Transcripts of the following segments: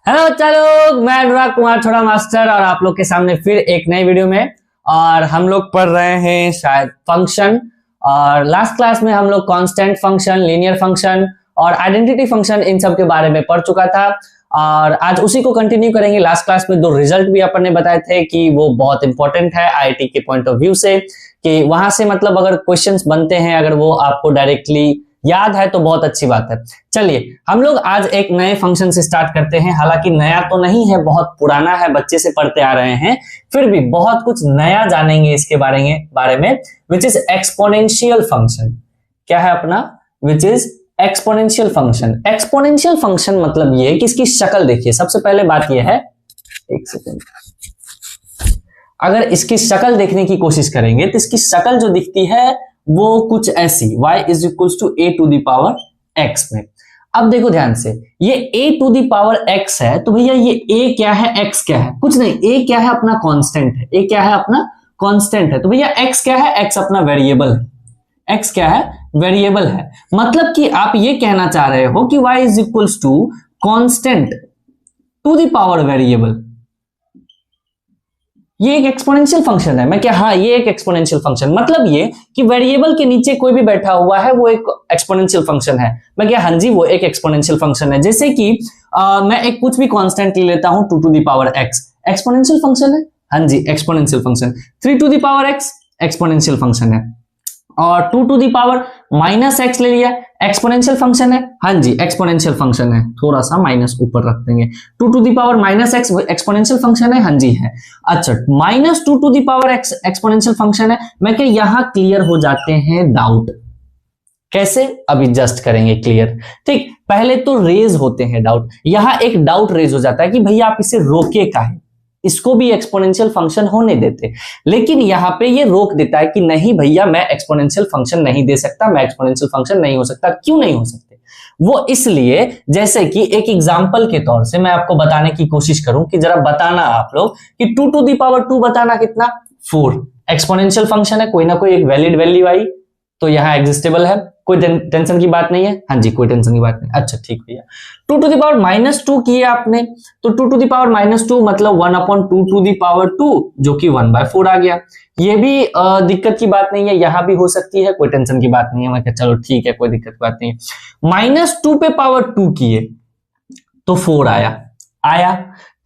Hello चलो, मैं अनुराग कुमार छोड़ा मास्टर और आप लोग के सामने फिर एक नई वीडियो में। और हम लोग पढ़ रहे हैं शायद फंक्शन। और लास्ट क्लास में हम लोग कांस्टेंट फंक्शन, लीनियर फंक्शन और आइडेंटिटी फंक्शन इन सब के बारे में पढ़ चुका था। और आज उसी को कंटिन्यू करेंगे। लास्ट क्लास में दो रिजल्ट भी अपन ने बताए थे कि वो बहुत इंपॉर्टेंट है आईआईटी के पॉइंट ऑफ व्यू से, कि वहां से मतलब अगर क्वेश्चंस बनते हैं, अगर वो आपको डायरेक्टली याद है तो बहुत अच्छी बात है। चलिए हम लोग आज एक नए फंक्शन से स्टार्ट करते हैं। हालांकि नया तो नहीं है, बहुत पुराना है, बच्चे से पढ़ते आ रहे हैं, फिर भी बहुत कुछ नया जानेंगे इसके बारे में विच इज एक्सपोनेंशियल फंक्शन। क्या है अपना? Which is exponential function. Exponential function मतलब ये कि इसकी शक्ल देखिए। सबसे पहले बात यह है, एक सेकेंड, अगर इसकी शक्ल देखने की कोशिश करेंगे तो इसकी शक्ल जो दिखती है वो कुछ ऐसी, y is equals to a to the power x में। अब देखो ध्यान से, ये a to the power x है, तो भैया ये a क्या है, x क्या है? कुछ नहीं, a क्या है? अपना कांस्टेंट है। a क्या है? अपना कांस्टेंट है। तो भैया x क्या है? x अपना वेरिएबल है। x क्या है? वेरिएबल है। मतलब कि आप ये कहना चाह रहे हो कि y is equals to constant to the power variable. ये एक एक्सपोनेंशियल फंक्शन है। मैं क्या? हाँ, ये एक एक्सपोनेंशियल फंक्शन, मतलब ये कि वेरिएबल के नीचे कोई भी बैठा हुआ है वो एक एक्सपोनेंशियल फंक्शन है। मैं क्या? हाँ जी, वो एक एक्सपोनेंशियल फंक्शन है। जैसे कि मैं एक कुछ भी कांस्टेंट ले लेता हूं, 2 to the power x, exponential function है। हाँ जी, exponential function. 3 to the power x, exponential function है। और 2 to the power minus x ले लिया, एक्सपोनेंशियल फंक्शन है। हाँ जी, एक्सपोनेंशियल फंक्शन है। थोड़ा सा माइनस ऊपर रख देंगे। 2 to the power minus x exponential function है। हाँ जी है। अच्छा, minus 2 to the power x exponential function है। मैं क्या, यहां क्लियर हो जाते हैं डाउट। कैसे? अभी जस्ट करेंगे क्लियर। ठीक, पहले तो रेज होते हैं डाउट। यहां एक डाउट रेज हो जाता है कि भैया आप इसे रोके काहे, इसको भी एक्सपोनेंशियल फंक्शन होने देते। लेकिन यहां पे ये रोक देता है कि नहीं भैया, मैं एक्सपोनेंशियल फंक्शन नहीं दे सकता, मैं एक्सपोनेंशियल फंक्शन नहीं हो सकता। क्यों नहीं हो सकते? वो इसलिए, जैसे कि एक एग्जांपल के तौर से मैं आपको बताने की कोशिश करूं कि जरा बताना आप लोग कि 2 टू द पावर 2 बताना कितना? 4। एक्सपोनेंशियल फंक्शन है, कोई ना कोई एक वैलिड वैल्यू आई तो यहां एग्जिस्टेबल है, कोई टेंशन की बात नहीं है। हाँ जी, कोई टेंशन की बात नहीं। अच्छा ठीक भैया, 2 टू द पावर माइनस 2 किए आपने, तो 2 टू द पावर माइनस 2 मतलब 1/2 टू द पावर 2, जो कि 1/4 आ गया। ये भी दिक्कत की बात नहीं है, यहां भी हो सकती है, कोई टेंशन की बात नहीं है। मैं क्या, चलो ठीक है, कोई दिक्कत की बात नहीं है। -2 पे पावर 2 किए तो 4 आया।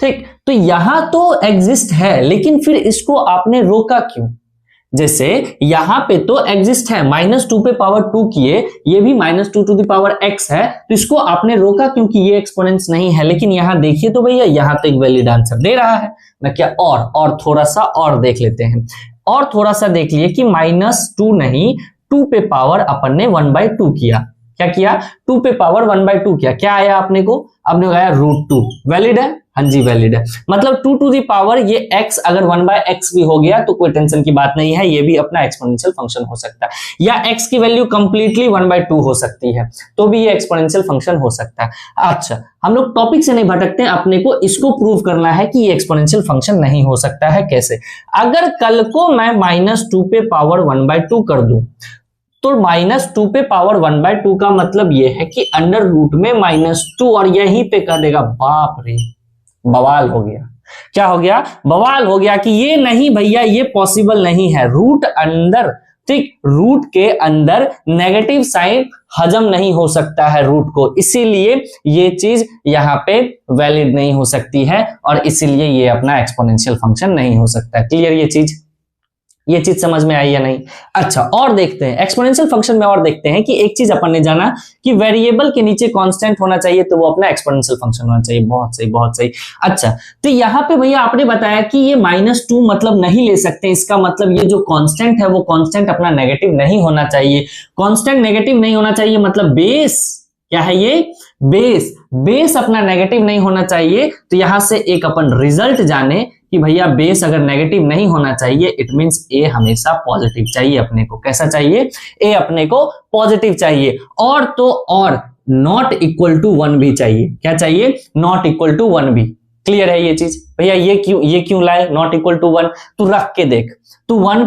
ठीक, तो यहां तो एग्जिस्ट है, लेकिन फिर इसको आपने रोका क्यों? जैसे यहां पे तो एग्जिस्ट है, -2 पे पावर 2 किए, ये भी -2 टू द पावर x है, तो इसको आपने रोका क्योंकि ये एक्सपोनेंस नहीं है। लेकिन यहां देखिए तो भैया, यहां तो एक वैलिड आंसर दे रहा है। मैं क्या, और थोड़ा सा और देख लेते हैं। और थोड़ा सा देख लिए कि -2 नहीं, 2 पे पावर अपन ने 1/2 किया। क्या किया? 2 पे पावर 1/2 किया। क्या आया आपने को? आपने आया √2। वैलिड है? हाँ जी वैलिड है। मतलब 2 टू द पावर ये x अगर 1/x भी हो गया तो कोई टेंशन की बात नहीं है, ये भी अपना एक्सपोनेंशियल फंक्शन हो सकता है। या x की वैल्यू कंप्लीटली 1/2 हो सकती है, तो भी ये एक्सपोनेंशियल फंक्शन हो सकता है। अच्छा, हम लोग टॉपिक से नहीं भटकते हैं, अपने को इसको प्रूव करना है कि ये एक्सपोनेंशियल फंक्शन नहीं हो सकता है। कैसे? अगर कल को मैं -2 पे पावर 1/2 कर दूं, तो -2 पे पावर 1/2 का मतलब यह है कि अंडर रूट में -2 और यहीं पे कर देगा। बाप रे, बवाल हो गया। क्या हो गया? बवाल हो गया कि ये नहीं भैया, ये पॉसिबल नहीं है। रूट अंदर, ठीक, रूट के अंदर नेगेटिव साइन हजम नहीं हो सकता है रूट को, इसीलिए ये चीज यहां पे वैलिड नहीं हो सकती है और इसीलिए ये अपना एक्सपोनेंशियल फंक्शन नहीं हो सकता। क्लियर? ये चीज समझ में आई या नहीं? अच्छा, और देखते हैं एक्सपोनेंशियल फंक्शन में। और देखते हैं कि एक चीज अपन ने जाना कि वेरिएबल के नीचे कांस्टेंट होना चाहिए, तो वो अपना एक्सपोनेंशियल फंक्शन होना चाहिए। बहुत सही, बहुत सही। अच्छा, तो यहां पे भैया आपने बताया कि ये -2 मतलब नहीं ले सकते। इसका मतलब ये जो कांस्टेंट है वो कांस्टेंट अपना नेगेटिव नहीं होना चाहिए। कांस्टेंट नेगेटिव नहीं होना चाहिए मतलब बेस, क्या है ये? बेस अपना नेगेटिव नहीं होना चाहिए। तो यहां से एक अपन रिजल्ट जाने कि भैया बेस अगर नेगेटिव नहीं होना चाहिए, इट मींस ए हमेशा पॉजिटिव चाहिए अपने को। कैसा चाहिए? ए अपने को पॉजिटिव चाहिए। और तो और नॉट इक्वल टू 1 भी चाहिए। क्या चाहिए? नॉट इक्वल टू 1 भी। क्लियर है ये चीज? भैया ये क्यों लाए नॉट इक्वल टू 1? तू रख के देख, तू 1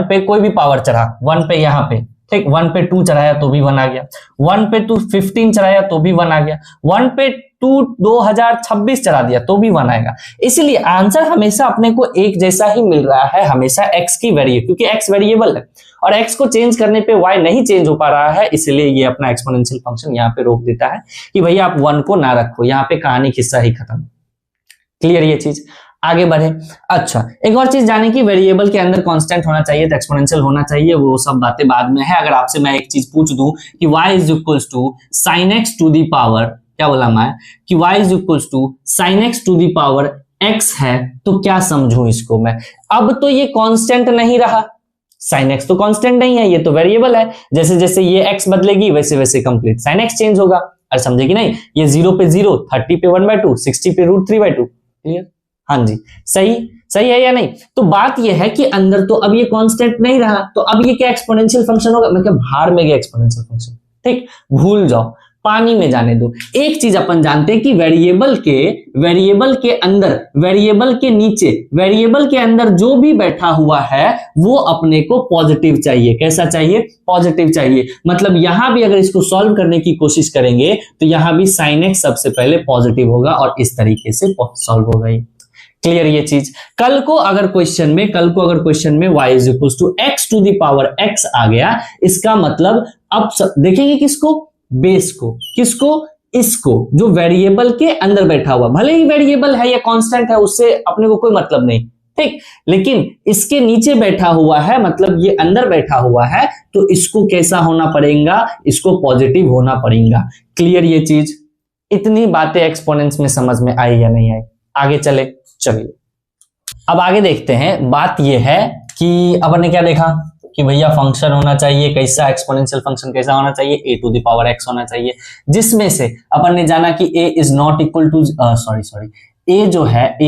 पे कोई भी पावर चढ़ा, 1 पे यहां पे, ठीक, 1 पे 2 चढ़ाया तो भी 1 आ गया, 1 पे तू 15 चढ़ाया तो भी 1 आ गया, 1 पे 2026 चला दिया तो भी 1 आएगा। इसलिए आंसर हमेशा अपने को एक जैसा ही मिल रहा है, हमेशा x की वेरिएबल, क्योंकि x वेरिएबल है और x को चेंज करने पे y नहीं चेंज हो पा रहा है, इसलिए ये अपना एक्सपोनेंशियल फंक्शन यहाँ पे रोक देता है कि भैया आप 1 को ना रखो, यहाँ पे कहानी किस्सा ही खत्म। क्लियर ये चीज, आगे बढ़े। अच्छा, एक और चीज जाने की, वेरिएबल के अंदर कांस्टेंट होना चाहिए तो एक्सपोनेंशियल होना चाहिए, वो सब बातें बाद में है। अगर आपसे मैं एक चीज पूछ दूं कि y is equals to sin x to the power, क्या बोला मैं, कि y is equals to sin x to the power x है, तो क्या समझूं इसको मैं। अब तो ये कांस्टेंट नहीं रहा, sin x तो कांस्टेंट नहीं है, ये तो वेरिएबल है। जैसे जैसे ये x बदलेगी वैसे वैसे कंप्लीट sin x चेंज होगा। अरे समझे कि नहीं, ये 0 पे 0, 30 पे 1/2, 60 पे √3/2। क्लियर, हाँ जी, सही सही है या नहीं। तो बात ये है कि अंदर तो अब ये कांस्टेंट नहीं रहा, तो अब ये क्या एक्सपोनेंशियल फंक्शन होगा। मैं क्या बाहर में गया एक्सपोनेंशियल फंक्शन, ठीक, भूल जाओ, पानी में जाने दो। एक चीज अपन जानते हैं कि वेरिएबल के अंदर, वेरिएबल के नीचे, वेरिएबल के अंदर जो भी बैठा हुआ है वो अपने को पॉजिटिव चाहिए। कैसा चाहिए, पॉजिटिव चाहिए। मतलब यहां भी अगर इसको सॉल्व करने की कोशिश करेंगे तो यहां भी sin x सबसे पहले पॉजिटिव होगा और इस तरीके से सॉल्व होगा ये। क्लियर ये चीज। कल को अगर क्वेश्चन में y is equal to x to the power x आ गया, इसका मतलब अब देखेंगे किसको, बेस को, किसको, इसको, जो वेरिएबल के अंदर बैठा हुआ, भले ही वेरिएबल है या कांस्टेंट है उससे अपने को कोई मतलब नहीं, ठीक, लेकिन इसके नीचे बैठा हुआ है, मतलब ये अंदर बैठा हुआ है, तो इसको कैसा होना पड़ेगा, इसको पॉजिटिव होना पड़ेगा। क्लियर ये चीज। इतनी बातें एक्सपोनेंट्स में समझ में आई या नहीं आई, आगे चले। चलिए अब आगे देखते हैं। बात यह है कि अपन ने क्या देखा कि भैया फंक्शन होना चाहिए कैसा, एक्सपोनेंशियल फंक्शन कैसा होना चाहिए, a to the power x होना चाहिए, जिसमें से अपन ने जाना कि a is not equal to a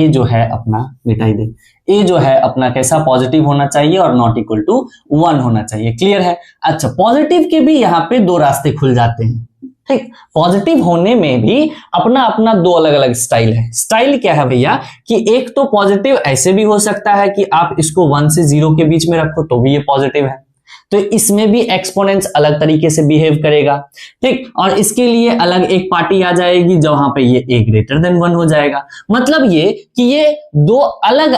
जो है अपना मिटाई दे, a जो है अपना कैसा, पॉजिटिव होना चाहिए और नॉट इक्वल टू 1 होना चाहिए। क्लियर है। अच्छा, पॉजिटिव के भी यहाँ पे दो रास्ते खुल जाते हैं, ठीक। पॉजिटिव होने में भी अपना अपना दो अलग अलग स्टाइल है। स्टाइल क्या है भैया कि एक तो पॉजिटिव ऐसे भी हो सकता है कि आप इसको 1 से 0 के बीच में रखो तो भी ये पॉजिटिव है, तो इसमें भी एक्सपोनेंट्स अलग तरीके से बिहेव करेगा, ठीक। और इसके लिए अलग एक पार्टी आ जाएगी जहां पे ये a ग्रेटर देन 1 हो जाएगा। मतलब ये कि ये दो अलग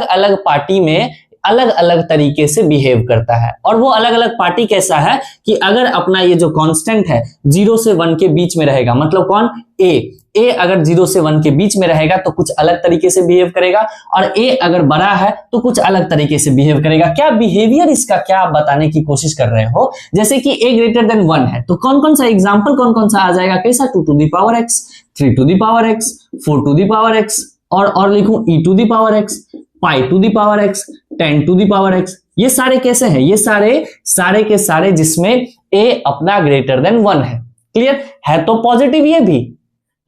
अलग पार्टी में अलग अलग तरीके से बिहेव करता है। और वो अलग अलग पार्टी कैसा है कि अगर अपना ये जो कांस्टेंट है 0 से 1 के बीच में रहेगा, मतलब कौन, a अगर 0 से 1 के बीच में रहेगा तो कुछ अलग तरीके से बिहेव करेगा, और a अगर बड़ा है तो कुछ अलग तरीके से बिहेव करेगा। क्या बिहेवियर इसका क्या आप बताने की कोशिश कर रहे हो, जैसे कि a ग्रेटर देन 1 है तो कौन कौन सा एग्जाम्पल कौन कौन सा आ जाएगा, कैसा, 2 to the power x, 3 to the power x, 4 to the power x, और लिखूं e to the power x, pi to the power x, 10 to the power x। ये सारे कैसे हैं, ये सारे के सारे जिसमें a अपना ग्रेटर देन 1 है। क्लियर है, तो पॉजिटिव ये भी।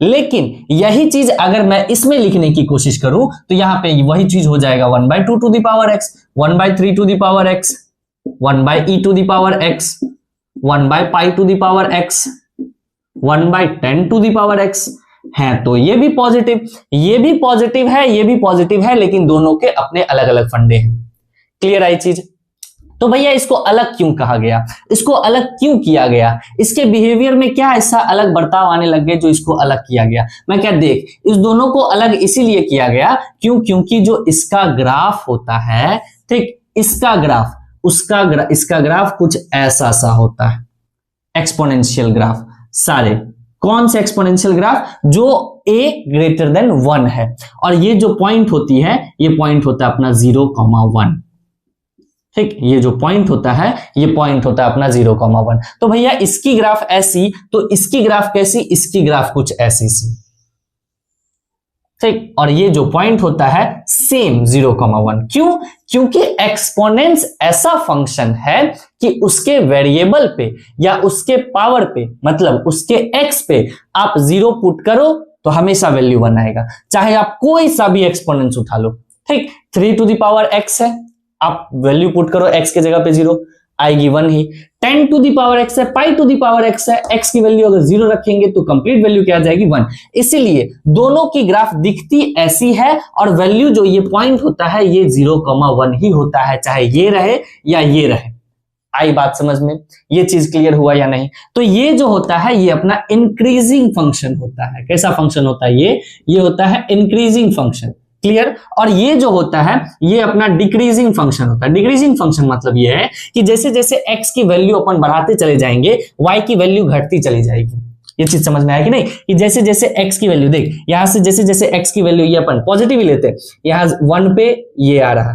लेकिन यही चीज अगर मैं इसमें लिखने की कोशिश करूं तो यहां पे वही चीज हो जाएगा 1/2 to the power x, 1/3 to the power x, 1/e to the power x, 1/पाई to the power x, 1/10 to the power x है। तो ये भी पॉजिटिव है, ये भी पॉजिटिव है, लेकिन दोनों के अपने अलग अलग फंडे हैं। क्लियर आई चीज। तो भैया इसको अलग क्यों कहा गया, इसको अलग क्यों किया गया, इसके बिहेवियर में क्या ऐसा अलग बर्ताव आने लग गए जो इसको अलग किया गया। मैं क्या देख, इस दोनों को अलग इसीलिए किया गया क्योंकि जो इसका ग्राफ होता है, ठीक, इसका ग्राफ कुछ ऐसा सा होता है, एक्सपोनेंशियल ग्राफ। सारे कौन से एक्सपोनेंशियल ग्राफ, जो a ग्रेटर देन 1 है, और ये जो पॉइंट होती है, ये पॉइंट होता है अपना 0,1, ठीक। ये जो पॉइंट होता है, ये पॉइंट होता है अपना 0,1। तो भैया इसकी ग्राफ ऐसी, तो इसकी ग्राफ कैसी, इसकी ग्राफ कुछ ऐसी सी, ठीक। और ये जो पॉइंट होता है सेम 0,1। क्यों, क्योंकि एक्सपोनेंट्स ऐसा फंक्शन है कि उसके वेरिएबल पे या उसके पावर पे, मतलब उसके x पे आप 0 पुट करो तो हमेशा वैल्यू 1 आएगा, चाहे आप कोई सा भी एक्सपोनेंट्स उठा लो, ठीक। 3 टू दी पावर x है, आप वैल्यू पुट करो x के जगह पे 0 आएगी 1 ही। 10 टू दी पावर x है, पाई टू दी पावर x है, x की वैल्यू अगर 0 रखेंगे तो कंप्लीट वैल्यू क्या आ जाएगी, 1। इसीलिए दोनों की ग्राफ दिखती ऐसी है और वैल्यू जो ये पॉइंट होता है ये 0,1 ही होता है, चाहे ये रहे या ये रहे। आई बात समझ में, ये चीज क्लियर हुआ या नहीं? तो ये जो होता है ये अपना इंक्रीजिंग फंक्शन होता है। कैसा फंक्शन होता है ये होता है इंक्रीजिंग फंक्शन, क्लियर। और ये जो होता है ये अपना डिक्रीजिंग फंक्शन होता है। डिक्रीजिंग फंक्शन मतलब ये है कि जैसे जैसे x की वैल्यू अपन बढ़ाते चले जाएंगे y की वैल्यू घटती चली जाएगी। ये चीज समझ में आया कि नहीं? कि जैसे जैसे x की वैल्यू देख, यहां से जैसे जैसे x की वैल्यू ये अपन पॉजिटिव ही लेते हैं, यहां 1 पे ये आ रहा,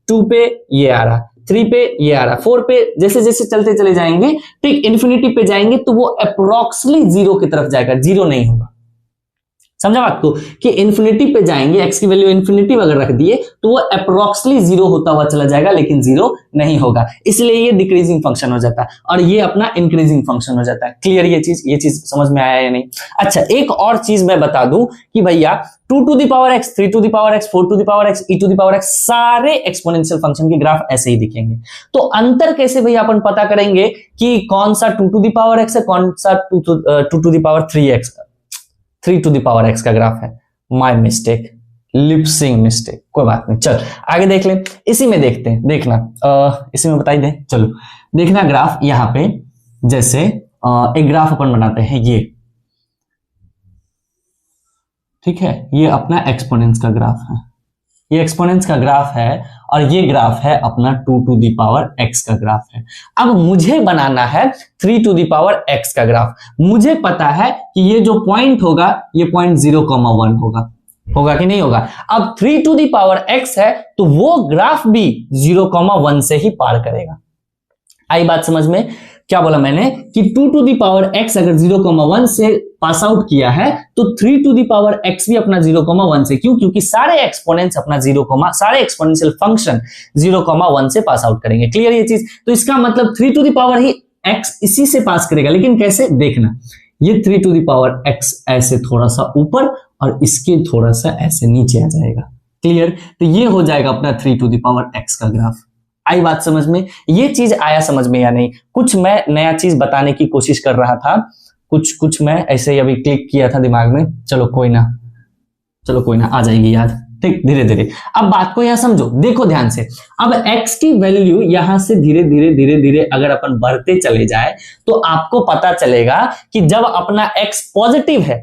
2 पे ये आ रहा, 3 पे ये आ रहा, 4 पे जैसे जैसे चलते चले जाएंगे, ठीक, इन्फिनिटी पे जाएंगे तो वो अप्रोक्सीमेटली जीरो की तरफ जाएगा, जीरो नहीं होगा। समझा बात को? कि इन्फिनिटी पे जाएंगे, x की वैल्यू इन्फिनिटी अगर रख दिए तो वो अप्रोक्सीमेटली जीरो होता हुआ चला जाएगा, लेकिन जीरो नहीं होगा, इसलिए ये डिक्रीजिंग फंक्शन हो जाता है और ये अपना इंक्रीजिंग फंक्शन हो जाता है। क्लियर? ये चीज समझ में आया या नहीं? अच्छा, एक और चीज मैं बता दूं कि भैया 2 to the power x, 3 to the power x, 4 to the power x, e to the power x सारे एक्सपोनेंशियल फंक्शन के ग्राफ ऐसे ही दिखेंगे। तो अंतर कैसे भैया अपन पता करेंगे कि कौन सा 2 to the power x है, कौन सा 2 to the power 3x 3 to the power x का ग्राफ है? माय मिस्टेक, लिपसिंग मिस्टेक, कोई बात नहीं, चल आगे देख ले। इसी में देखते हैं, देखना इसी में बताई दे, चलो देखना ग्राफ। यहां पे जैसे एक ग्राफ अपन बनाते हैं, ये ठीक है, ये अपना एक्सपोनेंस का ग्राफ है, ये एक्सपोनेंस का ग्राफ है और ये ग्राफ है अपना 2 to the power x का ग्राफ है। अब मुझे बनाना है 3 to the power x का ग्राफ। मुझे पता है कि ये जो पॉइंट होगा ये पॉइंट 0,1 होगा कि नहीं होगा? अब 3 to the power x है तो वो ग्राफ भी 0,1 से ही पार करेगा। आई बात समझ में? क्या बोला मैंने कि 2 to the power x अगर 0,1 से पास आउट किया है तो 3 to the power x भी अपना 0,1 से, क्यों? क्योंकि सारे एक्सपोनेंट्स अपना सारे एक्सपोनेंशियल फंक्शन 0,1 से पास आउट करेंगे। क्लियर ये चीज? तो इसका मतलब 3 to the power he x इसी से पास करेगा, लेकिन कैसे? देखना, ये 3 to the power x ऐसे थोड़ा सा ऊपर और इसके थोड़ा सा ऐसे नीचे आ जाएगा। क्लियर? तो ये हो जाएगा अपना 3 to the power x का ग्राफ। आई बात समझ में? ये चीज आया समझ में या नहीं? कुछ मैं नया चीज बताने की कोशिश कर रहा था, कुछ मैं ऐसे ही अभी क्लिक किया था दिमाग में, चलो कोई ना आ जाएगी याद, ठीक, धीरे धीरे। अब बात को यहां समझो, देखो ध्यान से। अब x की वैल्यू यहां से धीरे धीरे अगर अपन बढ़ते चले जाए तो आपको पता चलेगा कि जब अपना x पॉजिटिव है,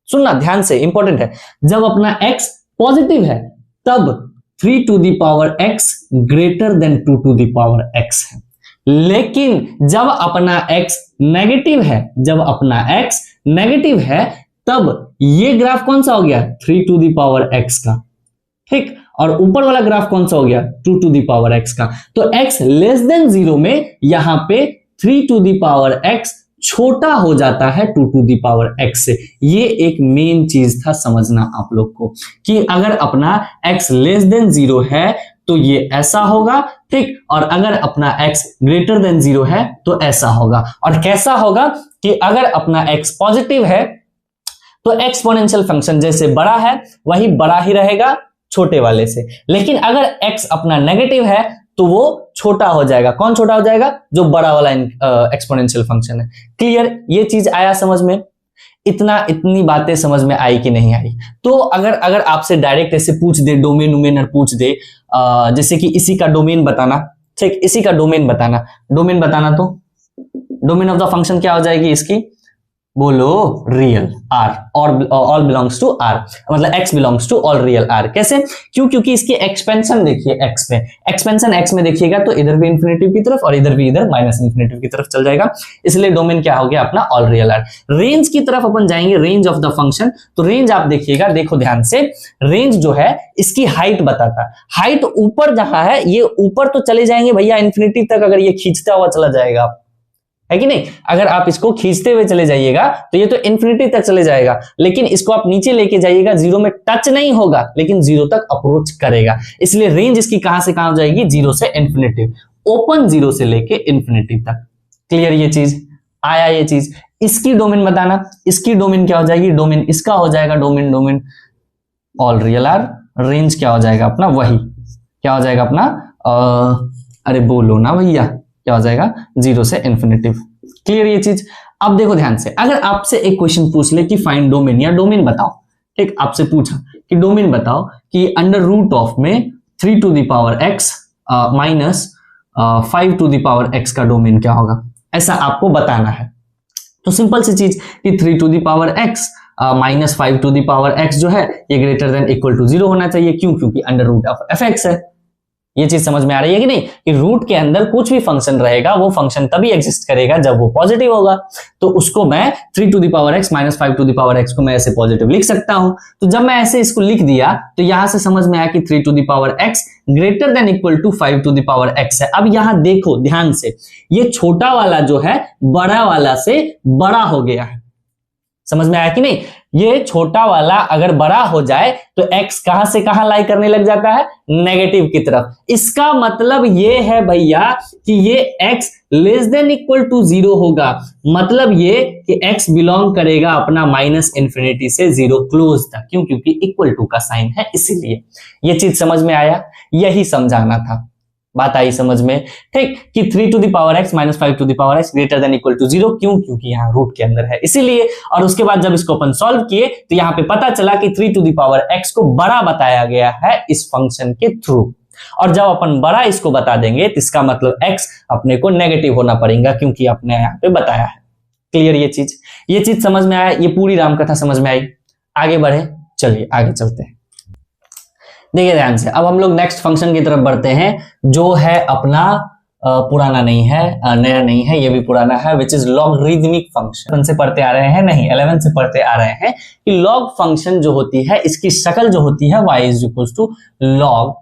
सुनना ध्यान से, इंपॉर्टेंट है, जब अपना x पॉजिटिव है तब 3 to the power x greater then 2 to the power x है। लेकिन जब अपना x नेगेटिव है, तब ये ग्राफ कौन सा हो गया? 3 to the power x का, ठीक, और ऊपर वाला ग्राफ कौन सा हो गया? 2 to the power x का। तो x लेस देन 0 में यहां पे 3 to the power x छोटा हो जाता है 2 to the power x से। ये एक मेन चीज था समझना आप लोग को, कि अगर अपना x लेस देन 0 है तो ये ऐसा होगा, ठीक, और अगर अपना x ग्रेटर देन 0 है तो ऐसा होगा। और कैसा होगा कि अगर अपना x पॉजिटिव है तो एक्सपोनेंशियल फंक्शन जैसे बड़ा है वही बड़ा ही रहेगा छोटे वाले से, लेकिन अगर x अपना नेगेटिव है तो वो छोटा हो जाएगा। कौन छोटा हो जाएगा? जो बड़ा वाला एक्सपोनेंशियल फंक्शन है। क्लियर? ये चीज आया समझ में? इतनी बातें समझ में आई कि नहीं आई? तो अगर आपसे डायरेक्ट ऐसे पूछ दे, डोमेन पूछ दे, जैसे कि इसी का डोमेन बताना, ठीक, इसी का डोमेन बताना, तो डोमेन ऑफ द फंक्शन क्या हो जाएगी इसकी? बोलो, रियल r, और ऑल बिलोंग्स टू r, मतलब x belongs to all real r। कैसे? क्योंकि इसकी एक्सपेंशन देखिए x पे, एक्सपेंशन x में देखिएगा तो इधर भी इंफिनिटी की तरफ और इधर भी माइनस इंफिनिटी की तरफ चल जाएगा, इसलिए डोमेन क्या हो गया अपना? All real r। रेंज की तरफ अपन जाएंगे, रेंज ऑफ द फंक्शन। तो रेंज आप देखिएगा, देखो ध्यान से, रेंज जो है इसकी हाइट बताता है। हाइट ऊपर जहां है, ये ऊपर तो चले जाएंगे भैया इंफिनिटी तक, अगर ये खींचता हुआ चला जाएगा, है कि नहीं? अगर आप इसको खींचते हुए चले जाइएगा तो ये तो इन्फिनिटी तक चले जाएगा, लेकिन इसको आप नीचे लेके जाइएगा, 0 में टच नहीं होगा लेकिन 0 तक अप्रोच करेगा। इसलिए रेंज इसकी कहां से कहां हो जाएगी? 0 से इन्फिनिटी, ओपन 0 से लेके इन्फिनिटी तक। क्लियर? ये चीज आया? ये चीज, इसकी डोमेन बताना, इसकी डोमेन क्या हो जाएगी? डोमेन इसका हो जाएगा domain all real r। Range क्या हो जाएगा अपना? वही क्या हो जाएगा अपना? अरे बोलो ना भैया, क्या हो जाएगा? 0 से इन्फिनिटी। क्लियर ये चीज? अब देखो ध्यान से, अगर आपसे एक क्वेश्चन पूछ ले कि फाइंड डोमेन, या डोमेन बताओ, ठीक, आपसे पूछा कि डोमेन बताओ कि अंडर रूट ऑफ में 3 to the power x minus 5 to the power x का डोमेन क्या होगा, ऐसा आपको बताना है। तो सिंपल सी चीज कि 3 to the power x minus 5 to the power x जो है ये ग्रेटर देन इक्वल टू 0 होना चाहिए। क्यों? क्योंकि अंडर रूट ऑफ fx है। ये चीज समझ में आ रही है कि नहीं, कि रूट के अंदर कुछ भी फंक्शन रहेगा वो फंक्शन तभी एग्जिस्ट करेगा जब वो पॉजिटिव होगा। तो उसको मैं 3 to the power x minus 5 to the power x को मैं ऐसे पॉजिटिव लिख सकता हूं। तो जब मैं ऐसे इसको लिख दिया तो यहां से समझ में आया कि 3 to the power x greater than equal to 5 to the power x है। अब यहां देखो ध्यान से, ये छोटा वाला जो है बड़ा वाला से बड़ा हो गया है। समझ में आया कि नहीं? ये छोटा वाला अगर बड़ा हो जाए तो x कहां से कहां लाई करने लग जाता है, नेगेटिव की तरफ। इसका मतलब ये है भैया कि ये x less than equal to 0 होगा। मतलब ये कि x बिलोंग करेगा अपना माइनस इंफिनिटी से 0 क्लोज तक। क्यों? क्योंकि इक्वल टू का साइन है, इसीलिए। ये चीज समझ में आया, यही समझाना था। बात आई समझ में? ठीक, कि 3 to the power x minus 5 to the power x greater than equal to 0। क्यों? क्योंकि यहाँ रूट के अंदर है, इसीलिए। और उसके बाद जब इसको अपन सॉल्व किए तो यहाँ पे पता चला कि 3 टू द पावर x को बड़ा बताया गया है इस फंक्शन के थ्रू। और जब अपन बड़ा इसको बता देंगे तो इसका मतलब x अपने को नेगेटिव होना पड़ेगा, क्योंकि अपने यहाँ पे बताया है। क्लियर? ये चीज समझ में आया? ये पूरी रामकथा समझ में आई? आगे बढ़े, चलिए आगे चलते हैं। देखिए ध्यान से, अब हम लोग नेक्स्ट फंक्शन की तरफ बढ़ते हैं जो है अपना पुराना नहीं है, नया नहीं है, ये भी पुराना है, विच इज लॉगरिथमिक फंक्शन। से पढ़ते आ रहे हैं, नहीं 11 से पढ़ते आ रहे हैं कि लॉग फंक्शन जो होती है इसकी शक्ल जो होती है y is equal to log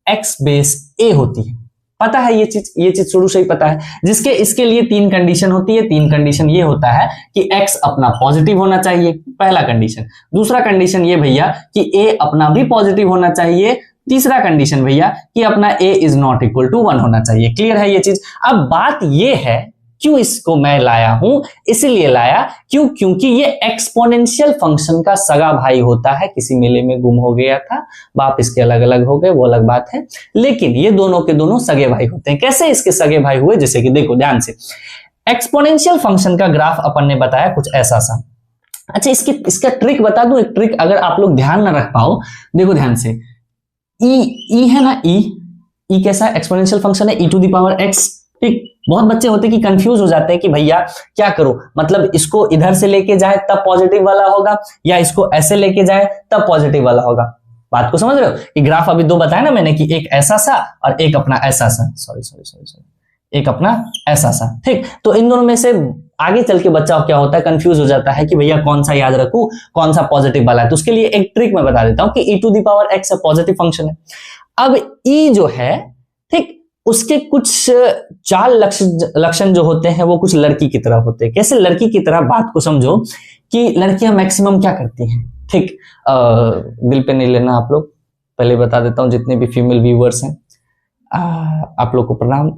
x base a होती है। पता है ये चीज शुरू से ही पता है। जिसके इसके लिए 3 कंडीशन होती है। 3 कंडीशन ये होता है कि x अपना पॉजिटिव होना चाहिए, पहला कंडीशन। दूसरा कंडीशन ये भैया कि a अपना भी पॉजिटिव होना चाहिए। तीसरा कंडीशन भैया कि अपना a is not equal to 1 होना चाहिए। क्लियर है ये चीज? अब बात ये है क्यों इसको मैं लाया हूं, इसलिए लाया क्योंकि ये एक्सपोनेंशियल फंक्शन का सगा भाई होता है। किसी मेले में गुम हो गया था, बाप इसके अलग अलग हो गए, वो अलग बात है, लेकिन ये दोनों के दोनों सगे भाई होते हैं। कैसे इसके सगे भाई हुए? जैसे कि देखो ध्यान से, एक्सपोनेंशियल फंक्शन का ग्राफ अपन ने बताया कुछ ऐसा सा। अच्छा, इसका ट्रिक बता दूं, एक ट्रिक अगर आप लोग ध्यान ना रख पाओ। देखो ध्यान से, ई है ना, ई कैसा एक्सपोनेंशियल फंक्शन है, ई टू द पावर एक्स। ठीक, बहुत बच्चे होते कि कंफ्यूज हो जाते हैं कि भैया क्या करो, मतलब इसको इधर से लेके जाए तब पॉजिटिव वाला होगा या इसको ऐसे लेके जाए तब पॉजिटिव वाला होगा। बात को समझ रहे हो? कि ग्राफ अभी 2 बताया ना मैंने, कि एक ऐसा सा और एक अपना ऐसा सा, सॉरी, एक अपना ऐसा सा। ठीक, तो इन दोनों में से आगे चल के बच्चा क्या होता है, कंफ्यूज हो जाता है कि भैया कौन सा याद रखूं, कौन सा पॉजिटिव वाला है। तो उसके लिए एक ट्रिक मैं बता देता हूं कि e to the power x पॉजिटिव फंक्शन है। अब e जो है, ठीक, उसके कुछ 4 लक्षण जो होते हैं वो कुछ लड़की की तरह होते हैं। कैसे लड़की की तरह? बात को समझो कि लड़कियां मैक्सिमम क्या करती हैं। ठीक, दिल पे नहीं लेना आप लोग, पहले बता देता हूं जितने भी फीमेल व्यूअर्स हैं आप लोग को प्रणाम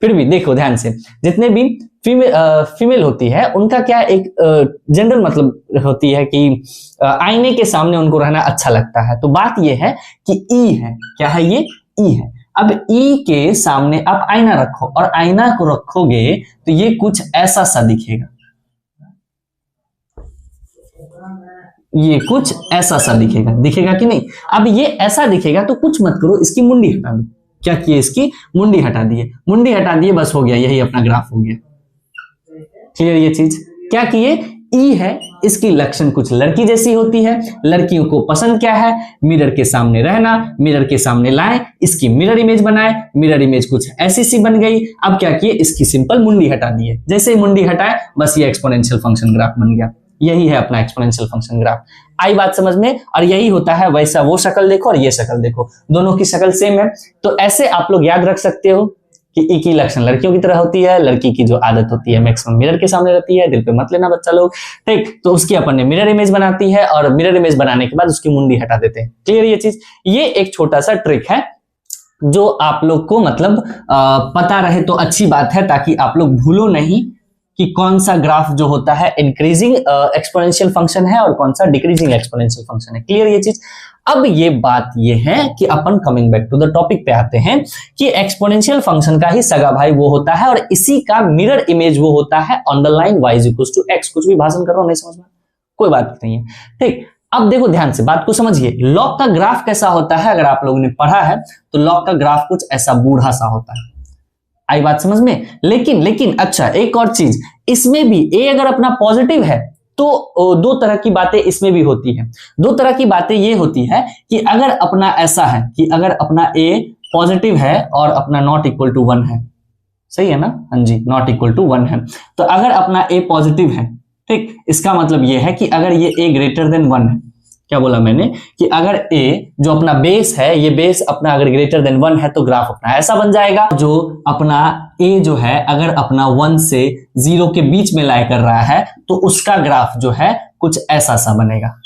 फिर भी देखो ध्यान से, जितने भी फीमेल होती है उनका क्या एक जनरल मतलब होती है कि आईने के सामने उनको रहना अच्छा लगता है। तो बात ये है कि ई है, क्या है ये? ई है। अब ई के सामने आप आईना रखो और आईना को रखोगे तो ये कुछ ऐसा सा दिखेगा, ये कुछ ऐसा सा दिखेगा कि नहीं? अब ये ऐसा दिखेगा तो कुछ मत करो, इसकी मुंडी हटा दो। क्या किए? इसकी मुंडी हटा दिए, बस हो गया, यही अपना ग्राफ हो गया। क्लियर ये चीज? क्या किए? ई है, इसकी लक्षण कुछ लड़की जैसी होती है। लड़कियों को पसंद क्या है? मिरर के सामने रहना, मिरर के सामने लाए, इसकी मिरर इमेज बनाए, मिरर इमेज कुछ ऐसी सी बन गई। अब क्या किए? इसकी सिंपल मुंडी हटा दिए। जैसे ही मुंडी हटाए बस ये एक्सपोनेंशियल फंक्शन ग्राफ बन गया। यही है अपना एक्सपोनेंशियल फंक्शन ग्राफ। आई बात समझ में? और यही होता है वैसा वो शक्ल देखो और ये शक्ल देखो, दोनों की शक्ल सेम है। तो ऐसे आप लोग याद रख सकते हो कि ई की लक्षण लड़कियों की तरह होती है, लड़की की जो आदत होती है मैक्सिमम मिरर के सामने रहती है। दिल पे मत लेना बच्चा लोग, ठीक। तो उसकी अपन ने मिरर इमेज बनाती है और मिरर इमेज बनाने के बाद उसकी मुंडी हटा देते हैं। क्लियर ये चीज? ये एक छोटा सा ट्रिक है जो आप लोग को मतलब पता रहे तो अच्छी बात है, ताकि आप लोग भूलो नहीं कि कौन सा ग्राफ जो होता है इंक्रीजिंग एक्सपोनेंशियल फंक्शन है और कौन सा डिक्रीजिंग एक्सपोनेंशियल फंक्शन है। क्लियर ये चीज? अब ये बात ये है कि अपन coming back to the topic पे आते हैं कि एक्सपोनेंशियल फंक्शन का ही सगा भाई वो होता है और इसी का मिरर इमेज वो होता है on the line y is equal to x। कुछ भी भाषण कर रहा हूं, नहीं समझ में? कोई बात नहीं है, ठीक। अब देखो ध्यान से, बात को समझिए। लॉग का ग्राफ कैसा होता है? अगर आप लोगों ने पढ़ा है तो लॉग का ग्राफ कुछ ऐसा बूढ़ा सा होता है। आई बात समझ में। लेकिन अच्छा एक और चीज, इसमें भी a अगर अपना पॉजिटिव है तो दो तरह की बातें इसमें भी होती है। दो तरह की बातें ये होती है कि अगर अपना ऐसा है कि अगर अपना a पॉजिटिव है और अपना नॉट इक्वल टू 1 है, सही है ना, हाँ जी, नॉट इक्वल टू 1 है, तो अगर अपना a पॉजिटिव है, ठीक, इसका मतलब ये है कि अगर ये a ग्रेटर देन 1 है, क्या बोला मैंने कि अगर a जो अपना बेस है, ये बेस अपना अगर ग्रेटर देन 1 है तो ग्राफ अपना ऐसा बन जाएगा। जो अपना a जो है अगर अपना 1 से 0 के बीच में लाई कर रहा है तो उसका ग्राफ जो है कुछ ऐसा सा बनेगा।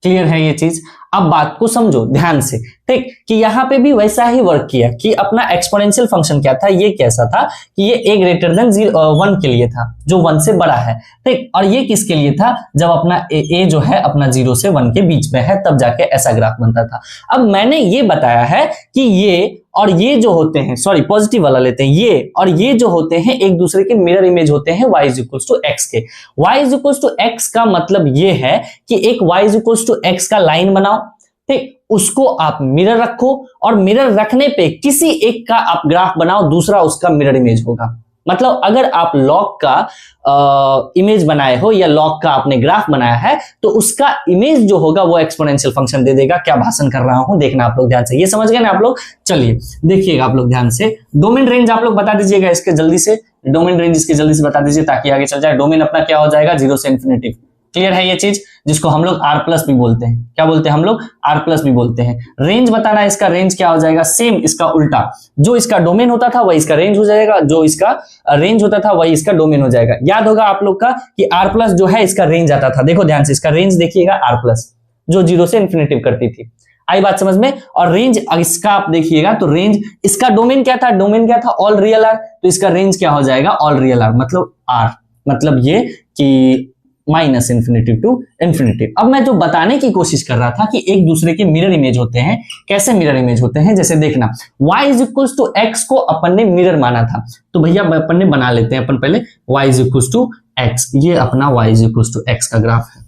क्लियर है ये चीज? अब बात को समझो ध्यान से, ठीक, कि यहां पे भी वैसा ही वर्क किया कि अपना एक्सपोनेंशियल फंक्शन क्या था, ये कैसा था कि ये a ग्रेटर देन 1 के लिए था, जो 1 से बड़ा है, ठीक, और ये किसके लिए था, जब अपना a जो है अपना 0 से 1 के बीच में है, तब जाके ऐसा ग्राफ बनता था। अब मैंने ये बताया है कि ये और ये जो होते हैं, सॉरी पॉजिटिव वाला लेते हैं, ये और ये जो होते हैं एक दूसरे के मिरर इमेज होते हैं y is equals to x के। y is equals to x का मतलब ये है कि एक y is equals to x का लाइन बनाओ, ठीक, उसको आप मिरर रखो और मिरर रखने पे किसी एक का आप ग्राफ बनाओ, दूसरा उसका मिरर इमेज होगा। मतलब अगर आप लॉग का इमेज बनाए हो या लॉग का आपने ग्राफ बनाया है तो उसका इमेज जो होगा वो एक्सपोनेंशियल फंक्शन दे देगा। क्या भाषण कर रहा हूं देखना आप लोग ध्यान से, ये समझ गए ना आप लोग? चलिए देखिएगा आप लोग ध्यान से। डोमेन रेंज आप लोग बता दीजिएगा इसके जल्दी से, डोमेन रेंज इसके जल्दी से बता दीजिए ताकि आगे चल जाए। डोमेन अपना क्या हो जाएगा, 0 से इन्फिनिटी। क्लियर है ये चीज, जिसको हम लोग r प्लस भी बोलते हैं। क्या बोलते हैं हम लोग? r प्लस भी बोलते हैं। रेंज बताना है, इसका रेंज क्या हो जाएगा, सेम इसका उल्टा, जो इसका डोमेन होता था वही इसका रेंज हो जाएगा, जो इसका रेंज होता था वही इसका डोमेन हो जाएगा। याद होगा आप लोग का कि r प्लस जो है इसका रेंज आता था, देखो ध्यान से, इसका रेंज देखिएगा r प्लस जो 0 से इन्फिनिटी करती थी। आई बात समझ में? और रेंज इसका आप देखिएगा तो रेंज इसका डोमेन क्या था, डोमेन क्या था, ऑल रियल आर, तो इसका रेंज क्या हो जाएगा, ऑल रियल आर, मतलब r, मतलब ये कि माइनस इन्फिनिटी टू इन्फिनिटी। अब मैं जो बताने की कोशिश कर रहा था कि एक दूसरे के मिरर इमेज होते हैं। कैसे मिरर इमेज होते हैं, जैसे देखना y is equals to x को अपन ने मिरर माना था, तो भैया अपन ने बना लेते हैं अपन पहले y is equals to x, ये अपना y is equals to x का ग्राफ है,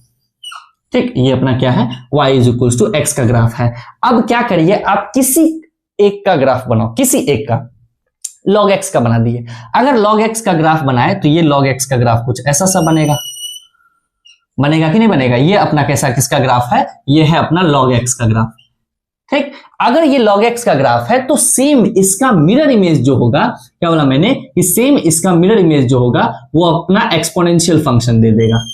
ठीक, ये अपना क्या है, y is equals to x का ग्राफ है। अब क्या करिए, आप किसी एक का ग्राफ बनाओ, किसी एक का, log x का बना दिए। अगर log x का ग्राफ बनाए तो ये log x का ग्राफ कुछ ऐसा सा बनेगा, बनेगा कि नहीं बनेगा? ये अपना कैसा किसका ग्राफ है, ये है अपना log x का ग्राफ, ठीक। अगर ये log x का ग्राफ है तो सेम इसका मिरर इमेज जो होगा, क्या बोला मैंने कि सेम इसका मिरर इमेज जो होगा वो अपना एक्सपोनेंशियल फंक्शन दे देगा।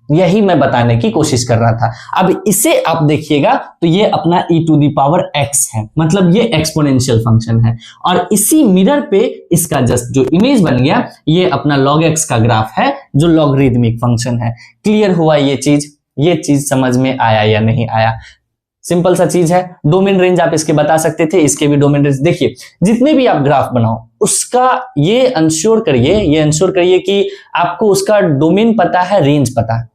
यही मैं बताने की कोशिश कर रहा था। अब इसे आप देखिएगा तो ये अपना e to the power x है, मतलब ये एक्सपोनेंशियल फंक्शन है, और इसी मिरर पे इसका जस्ट जो इमेज बन गया ये अपना log x का ग्राफ है जो लॉगरिदमिक फंक्शन है। क्लियर हुआ ये चीज समझ में आया या नहीं आया? सिंपल सा चीज है। डोमेन रेंज आप इसके बता सकते थे, इसके भी डोमेन रेंज देखिए। जितने भी आप ग्राफ बनाओ उसका ये इंश्योर करिए कि आपको उसका डोमेन पता है, रेंज पता है,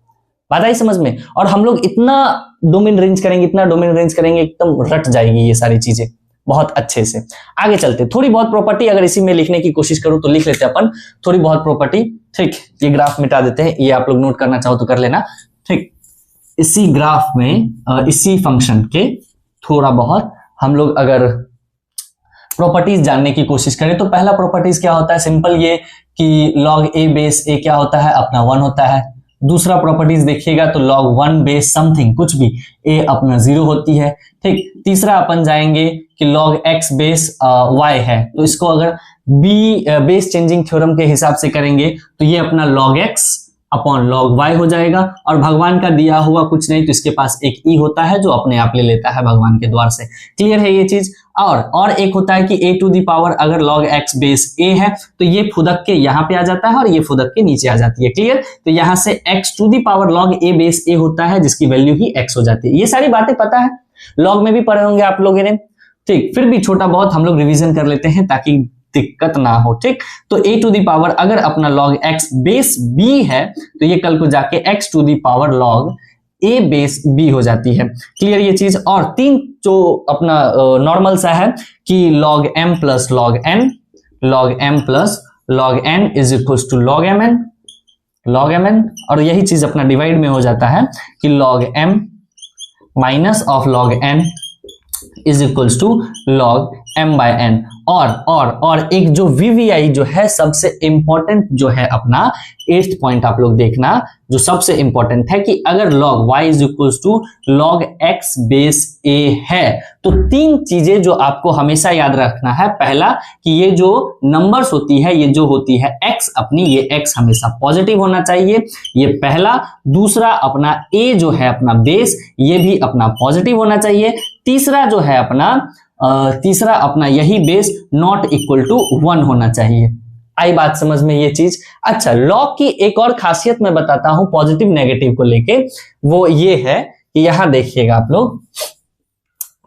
बात आई समझ में? और हम लोग इतना डोमेन रेंज करेंगे एकदम रट जाएगी ये सारी चीजें बहुत अच्छे से। आगे चलते, थोड़ी बहुत प्रॉपर्टी अगर इसी में लिखने की कोशिश करूं तो लिख लेते हैं अपन थोड़ी बहुत प्रॉपर्टी, ठीक। ये ग्राफ मिटा देते हैं, ये आप लोग नोट करना चाहो तो कर लेना, ठीक। इसी ग्राफ में इसी फंक्शन के थोड़ा बहुत हम लोग अगर प्रॉपर्टीज जानने की कोशिश करें तो पहला प्रॉपर्टीज क्या होता है, सिंपल ये कि log a बेस a क्या होता है, अपना 1 होता है। दूसरा प्रॉपर्टीज देखिएगा तो log 1 बेस समथिंग कुछ भी a अपना 0 होती है, ठीक। तीसरा अपन जाएंगे कि log x बेस y है, तो इसको अगर b बेस चेंजिंग थ्योरम के हिसाब से करेंगे तो ये अपना log x upon log y हो जाएगा। और भगवान का दिया हुआ कुछ नहीं तो इसके पास एक e होता है जो अपने आप ले लेता है भगवान के द्वार से। क्लियर है ये चीज? और एक होता है कि a टू दी पावर अगर log x बेस a है तो ये फुदक के यहाँ पे आ जाता है और ये फुदक के नीचे आ जाती है। क्लियर? तो यहाँ से x to the power log a base a होता है जिसकी वैल्यू ही x हो जाती है। ये सारी बातें पता है, log में भी पढ़े होंगे आप लोगों ने, ठीक। फिर भी छोटा बहुत हम लोग रिविजन कर लेते हैं ताकि दिक्कत ना हो, ठीक। तो a टू दी पावर अगर अपना log x बेस b है तो ये कल को जाके x to the power log a base b हो जाती है। क्लियर ये चीज? और तीन जो अपना नॉर्मल सा है कि log m plus log m plus log n is equals to log mn, और यही चीज अपना डिवाइड में हो जाता है कि log m minus of log n is equals to log m by n। और एक जो VVI जो है सबसे इंपॉर्टेंट जो है अपना 8th पॉइंट आप लोग देखना, जो सबसे इंपॉर्टेंट है कि अगर log y is equal to log x base a है तो 3 चीजें जो आपको हमेशा याद रखना है। पहला कि ये जो नंबर्स होती है, ये जो होती है x अपनी, ये x हमेशा पॉजिटिव होना चाहिए, ये पहला। दूसरा अपना a जो है अपना बेस, ये भी अपना पॉजिटिव होना चाहिए। तीसरा जो है अपना यही बेस नॉट इक्वल टू 1 होना चाहिए। आई बात समझ में ये चीज। अच्छा, लॉग की एक और खासियत मैं बताता हूं पॉजिटिव नेगेटिव को लेके, वो ये है कि यहां देखिएगा आप लोग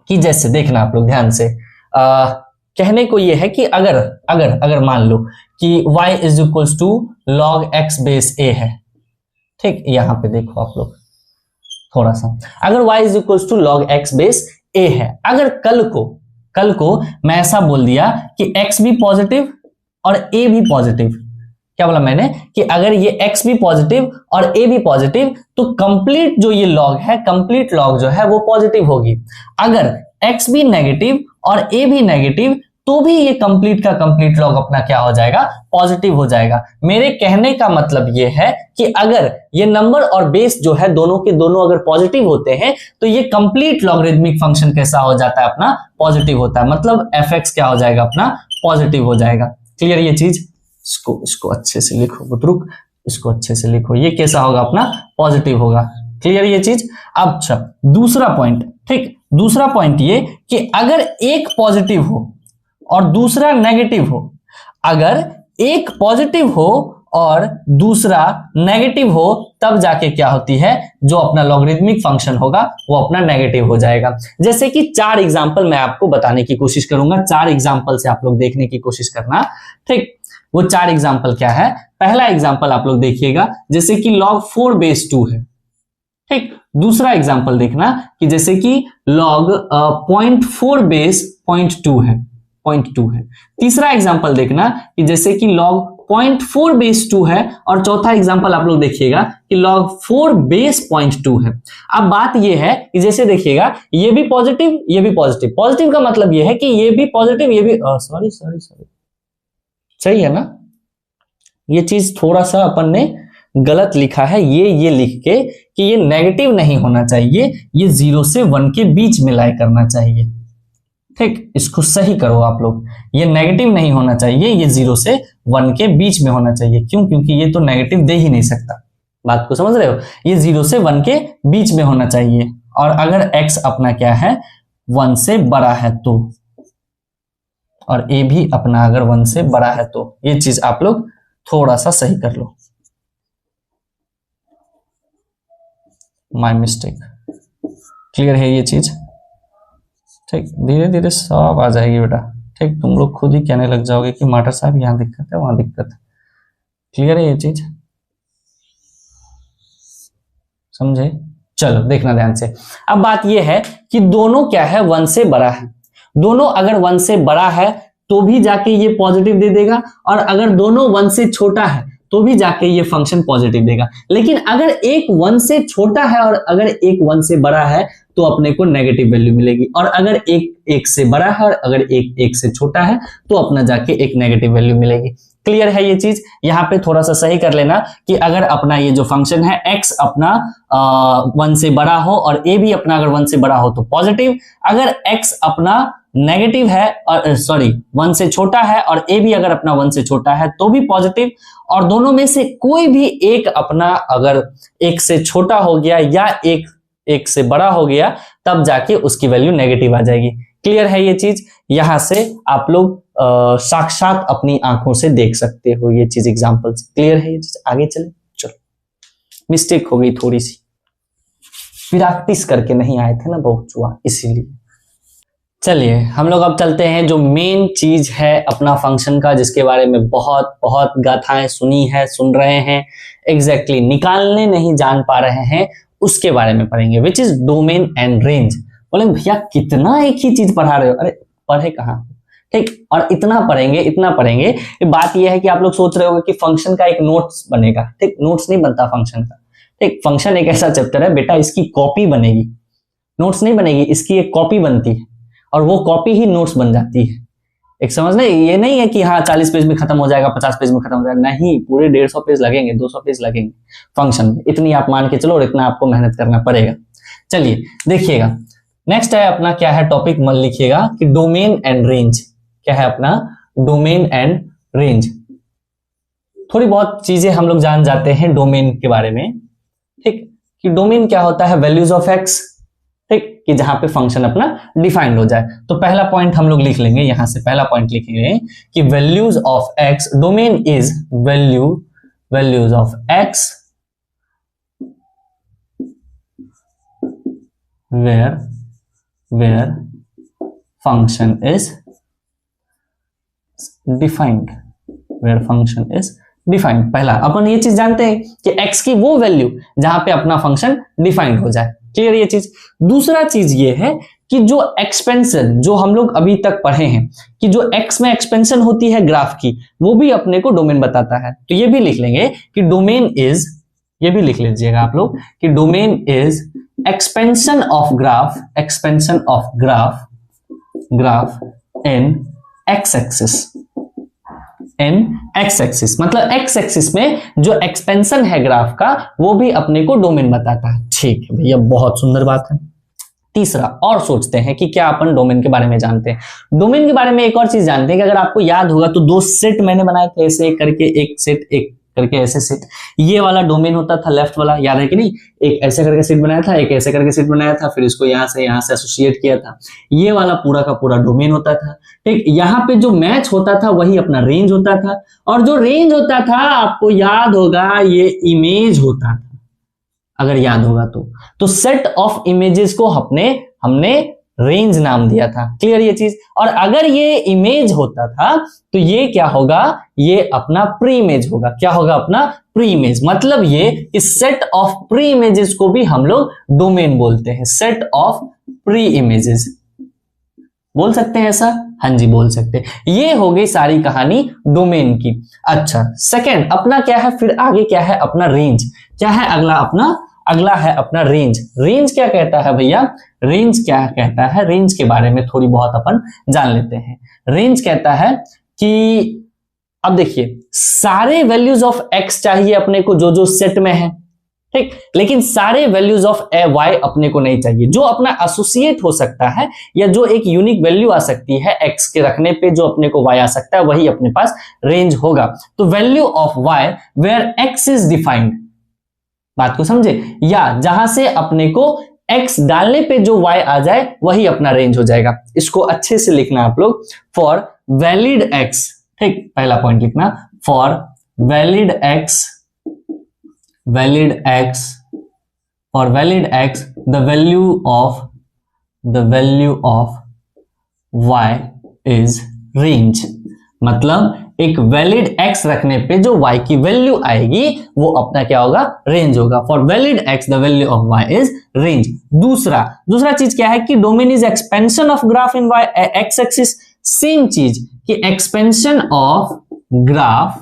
कि जैसे देखना आप लोग ध्यान से, कहने को ये है कि अगर मान लो कि y is equal to log x base a है, ठीक, यहां पे देखो आप लोग थोड़ा सा, अगर y is equal to log x base a है, अगर कल को मैं ऐसा बोल दिया कि x भी पॉजिटिव और a भी पॉजिटिव, क्या बोला मैंने कि अगर ये x भी पॉजिटिव और a भी पॉजिटिव तो कंप्लीट जो ये लॉग है, कंप्लीट लॉग जो है वो पॉजिटिव होगी। अगर x भी नेगेटिव और a भी नेगेटिव तो भी ये कंप्लीट का कंप्लीट लॉग अपना क्या हो जाएगा, पॉजिटिव हो जाएगा। मेरे कहने का मतलब ये है कि अगर ये नंबर और बेस जो है दोनों के दोनों अगर पॉजिटिव होते हैं तो ये कंप्लीट लॉगरिथमिक फंक्शन कैसा हो जाता है, अपना पॉजिटिव होता है, मतलब fx क्या हो जाएगा, अपना पॉजिटिव हो जाएगा। क्लियर ये चीज? इसको अच्छे से लिखो बुतरुक, इसको अच्छे से लिखो, ये कैसा होगा, अपना पॉजिटिव होगा। क्लियर ये चीज? अब अच्छा, दूसरा पॉइंट, ठीक, दूसरा पॉइंट ये कि अगर एक पॉजिटिव हो और दूसरा नेगेटिव हो, अगर एक पॉजिटिव हो और दूसरा नेगेटिव हो तब जाके क्या होती है, जो अपना लॉगरिथमिक फंक्शन होगा वो अपना नेगेटिव हो जाएगा। जैसे कि 4 एग्जांपल मैं आपको बताने की कोशिश करूंगा, 4 एग्जांपल से आप लोग देखने की कोशिश करना, ठीक। वो 4 एग्जांपल क्या है? पहला एग्जांपल आप लोग देखिएगा जैसे कि log 4 बेस 2 है, ठीक। दूसरा एग्जांपल देखना कि जैसे कि log 0.4 बेस 0.2 है, 0.2 है। तीसरा एग्जांपल देखना कि जैसे कि log 0.4 बेस 2 है, और चौथा एग्जांपल आप लोग देखिएगा कि log 4 बेस 0.2 है। अब बात ये है कि जैसे देखिएगा ये भी पॉजिटिव, ये भी पॉजिटिव, पॉजिटिव का मतलब ये है कि ये भी पॉजिटिव, ये भी सॉरी सही है ना, ये चीज थोड़ा सा अपन ने गलत लिखा है, ये लिख के कि ये नेगेटिव नहीं होना चाहिए, ये 0 से 1 के बीच में लाई करना चाहिए, ठीक। इसको सही करो आप लोग, ये नेगेटिव नहीं होना चाहिए, ये 0 से 1 के बीच में होना चाहिए। क्यों? क्योंकि ये तो नेगेटिव दे ही नहीं सकता। बात को समझ रहे हो? ये 0 से 1 के बीच में होना चाहिए, और अगर x अपना क्या है, 1 से बड़ा है तो, और a भी अपना अगर 1 से बड़ा है तो, ये चीज आप लोग थोड़ा सा सही कर लो। My mistake. क्लियर है ये चीज? ठीक, धीरे धीरे सब आ जाएगी बेटा, ठीक। तुम लोग खुद ही कहने लग जाओगे कि मास्टर साहब यहाँ दिक्कत है, वहां दिक्कत है। क्लियर है ये चीज? समझे? चलो देखना ध्यान से। अब बात ये है कि दोनों क्या है, 1 से बड़ा है। दोनों अगर 1 से बड़ा है तो भी जाके ये पॉजिटिव दे देगा, और अगर दोनों 1 से छोटा है तो भी जाके ये फंक्शन पॉजिटिव देगा। लेकिन अगर एक 1 से छोटा है और अगर एक 1 से बड़ा है तो अपने को नेगेटिव वैल्यू मिलेगी, और अगर एक 1 से बड़ा है और अगर एक 1 से छोटा है तो अपना जाके एक नेगेटिव वैल्यू मिलेगी। क्लियर है ये चीज? यहाँ पे थोड़ा सा सही कर लेना कि अगर अपना ये जो फंक्शन है x अपना 1 से बड़ा हो और a भी अपना अगर 1 से बड़ा हो तो पॉजिटिव, अगर x अपना नेगेटिव है और 1 से छोटा है और a भी अगर अपना 1 से छोटा है तो भी पॉजिटिव, और दोनों में से कोई भी एक अपना अगर 1 से छोटा हो गया या एक से बड़ा हो गया तब जाके उसकी वैल्यू नेगेटिव आ जाएगी। क्लियर है ये चीज? यहां से आप लोग साक्षात अपनी आंखों से देख सकते हो ये चीज एग्जांपल से। क्लियर है ये चीज? आगे चले। चलो, मिस्टेक हो गई थोड़ी सी, प्रैक्टिस करके नहीं आए थे ना बहुत चुआ, इसीलिए। चलिए हम लोग अब चलते हैं जो मेन चीज है अपना फंक्शन का, जिसके बारे में बहुत बहुत गाथाएं सुनी है, सुन रहे हैं, एग्जैक्टली निकालने नहीं जान पा रहे हैं, उसके बारे में पढ़ेंगे, which is domain and range. बोले भैया कितना एक ही चीज पढ़ा रहे हो? अरे पढ़े कहाँ, ठीक। और इतना पढ़ेंगे। बात यह है कि आप लोग सोच रहे होंगे कि फंक्शन का एक नोट्स बनेगा, ठीक। नोट्स नहीं बनता फंक्शन का, ठीक। फंक्शन एक ऐसा चैप्टर है बेटा, इसकी कॉपी बनेगी, नोट्स नहीं बनेगी, इसकी एक कॉपी बनती है और वो कॉपी ही नोट्स बन जाती है। एक समझना, ये नहीं है कि हाँ 40 पेज में खत्म हो जाएगा, 50 पेज में खत्म हो जाएगा, नहीं, पूरे 150 पेज लगेंगे, 200 पेज लगेंगे फंक्शन में, इतनी आप मान के चलो और इतना आपको मेहनत करना पड़ेगा। चलिए देखिएगा, नेक्स्ट है अपना क्या है टॉपिक, मन लिखिएगा कि डोमेन एंड रेंज। क्या है अपना? Domain and range. थोड़ी बहुत चीजें हम लोग जान जाते हैं डोमेन के बारे में, ठीक, कि डोमेन क्या होता है, वैल्यूज ऑफ एक्स, ठीक, कि जहां पे फंक्शन अपना डिफाइंड हो जाए। तो पहला पॉइंट हम लोग लिख लेंगे, यहां से पहला पॉइंट लिखेंगे कि values of x, domain is values of x where function is defined, where function is defined। पहला अपन ये चीज जानते हैं कि x की वो वैल्यू जहां पे अपना फंक्शन डिफाइंड हो जाए, क्लियर ये चीज। दूसरा चीज ये है कि जो एक्सपेंशन, जो हम लोग अभी तक पढ़े हैं कि जो x में एक्सपेंशन होती है ग्राफ की, वो भी अपने को डोमेन बताता है। तो ये भी लिख लेंगे कि डोमेन इज, ये भी लिख लीजिएगा आप लोग कि domain is expansion of graph in x-axis, मतलब x-axis में जो एक्सपेंशन है ग्राफ का वो भी अपने को डोमेन बताता है। ठीक है भैया, बहुत सुंदर बात है। तीसरा और सोचते हैं कि क्या अपन डोमेन के बारे में जानते हैं। डोमेन के बारे में एक और चीज जानते हैं कि अगर आपको याद होगा तो 2 सेट मैंने बनाए थे, ऐसे करके एक सेट, एक करके ऐसे सेट, ये वाला डोमेन होता था लेफ्ट वाला, याद है कि नहीं? एक ऐसे करके सेट बनाया था, एक ऐसे करके सेट बनाया था, फिर इसको यहां से एसोसिएट किया था, ये वाला पूरा का पूरा डोमेन होता था। ठीक, यहाँ पे जो मैच होता था वही अपना रेंज होता था, और जो रेंज होता था आपको याद होगा ये इमेज होता था, अगर याद होगा तो सेट ऑफ इमेजेस को हमने रेंज नाम दिया था, क्लियर ये चीज। और अगर ये इमेज होता था तो ये क्या होगा, ये अपना प्री इमेज होगा। क्या होगा? अपना प्री इमेज। मतलब ये इस सेट ऑफ प्री इमेजेस को भी हम लोग डोमेन बोलते हैं, सेट ऑफ प्री इमेजेस। बोल सकते हैं ऐसा? हाँ जी, बोल सकते हैं। ये हो गई सारी कहानी डोमेन की। अच्छा, सेकंड अपना क्या है, फिर आगे क्या है अपना रेंज। क्या है अगला है अपना रेंज। रेंज क्या कहता है भैया? रेंज क्या कहता है, रेंज के बारे में थोड़ी बहुत अपन जान लेते हैं। रेंज कहता है कि अब देखिए, सारे वैल्यूज ऑफ एक्स चाहिए अपने को जो जो सेट में है, ठीक, लेकिन सारे वैल्यूज ऑफ वाई अपने को नहीं चाहिए। जो अपना एसोसिएट हो सकता है या जो एक यूनिक वैल्यू आ सकती है एक्स के रखने पे, जो अपने को वाई आ सकता है, वही अपने पास रेंज होगा। तो value of Y where X is defined, बात को समझे, या जहां से अपने को x डालने पे जो y आ जाए वही अपना रेंज हो जाएगा। इसको अच्छे से लिखना आप लोग, फॉर वैलिड x, ठीक, पहला पॉइंट लिखना, for valid x, for valid x the value of y is range. मतलब एक वैलिड x रखने पे जो y की वैल्यू आएगी वो अपना क्या होगा, रेंज होगा। For valid x the value of y is range. दूसरा चीज क्या है कि domain is expansion of graph in x axis. Same चीज कि expansion of graph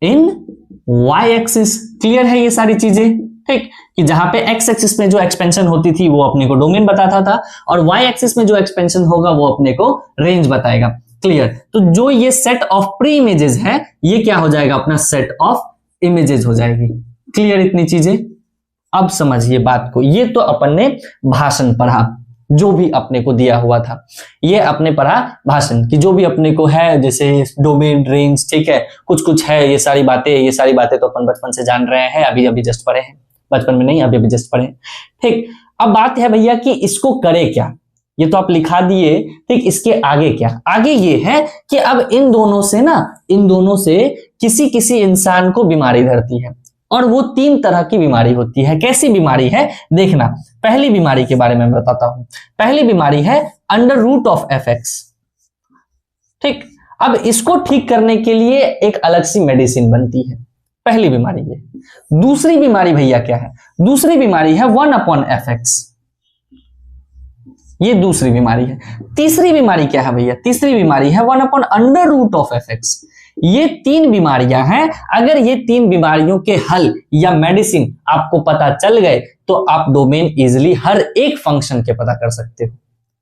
in y axis. Clear है ये सारी चीजें? ठीक, कि जहां पे x एक्सिस में जो एक्सपेंशन होती थी वो अपने को डोमेन बताता था, और y एक्सिस में जो एक्सपेंशन होगा वो अपने को रेंज बताएगा। क्लियर? तो जो ये सेट ऑफ प्री इमेजेस है ये क्या हो जाएगा, अपना सेट ऑफ इमेजेस हो जाएगी। क्लियर इतनी चीजें? अब समझिए बात को। ये तो अपन ने भाषण पढ़ा, जो भी अपने को दिया हुआ था, ये अपने पढ़ा भाषण की जो भी अपने को है, जैसे डोमेन, रेंज, ठीक है, कुछ है, ये सारी बातें तो अपन बचपन से जान रहे हैं, अभी जस्ट पढ़े हैं, बचपन में नहीं, अभी जस्ट पढ़े। ठीक, अब बात है भैया कि इसको करे क्या, ये तो आप लिखा दिए, ठीक, इसके आगे क्या? आगे ये है कि अब इन दोनों से किसी इंसान को बीमारी धरती है, और वो 3 तरह की बीमारी होती है। कैसी बीमारी है देखना। पहली बीमारी के बारे में बताता हूं। पहली बीमारी है अंडर रूट ऑफ एफएक्स। ठीक, अब इसको ठीक करने के लिए एक अलग सी मेडिसिन बनती है। पहली बीमारी ये। दूसरी बीमारी भैया क्या है? दूसरी बीमारी है 1/fx, ये दूसरी बीमारी है। तीसरी बीमारी क्या है भैया? तीसरी बीमारी है 1/√fx। ये 3 बीमारियां हैं। अगर ये 3 बीमारियों के हल या मेडिसिन आपको पता चल गए तो आप डोमेन इजिली हर एक फंक्शन के पता कर सकते हो,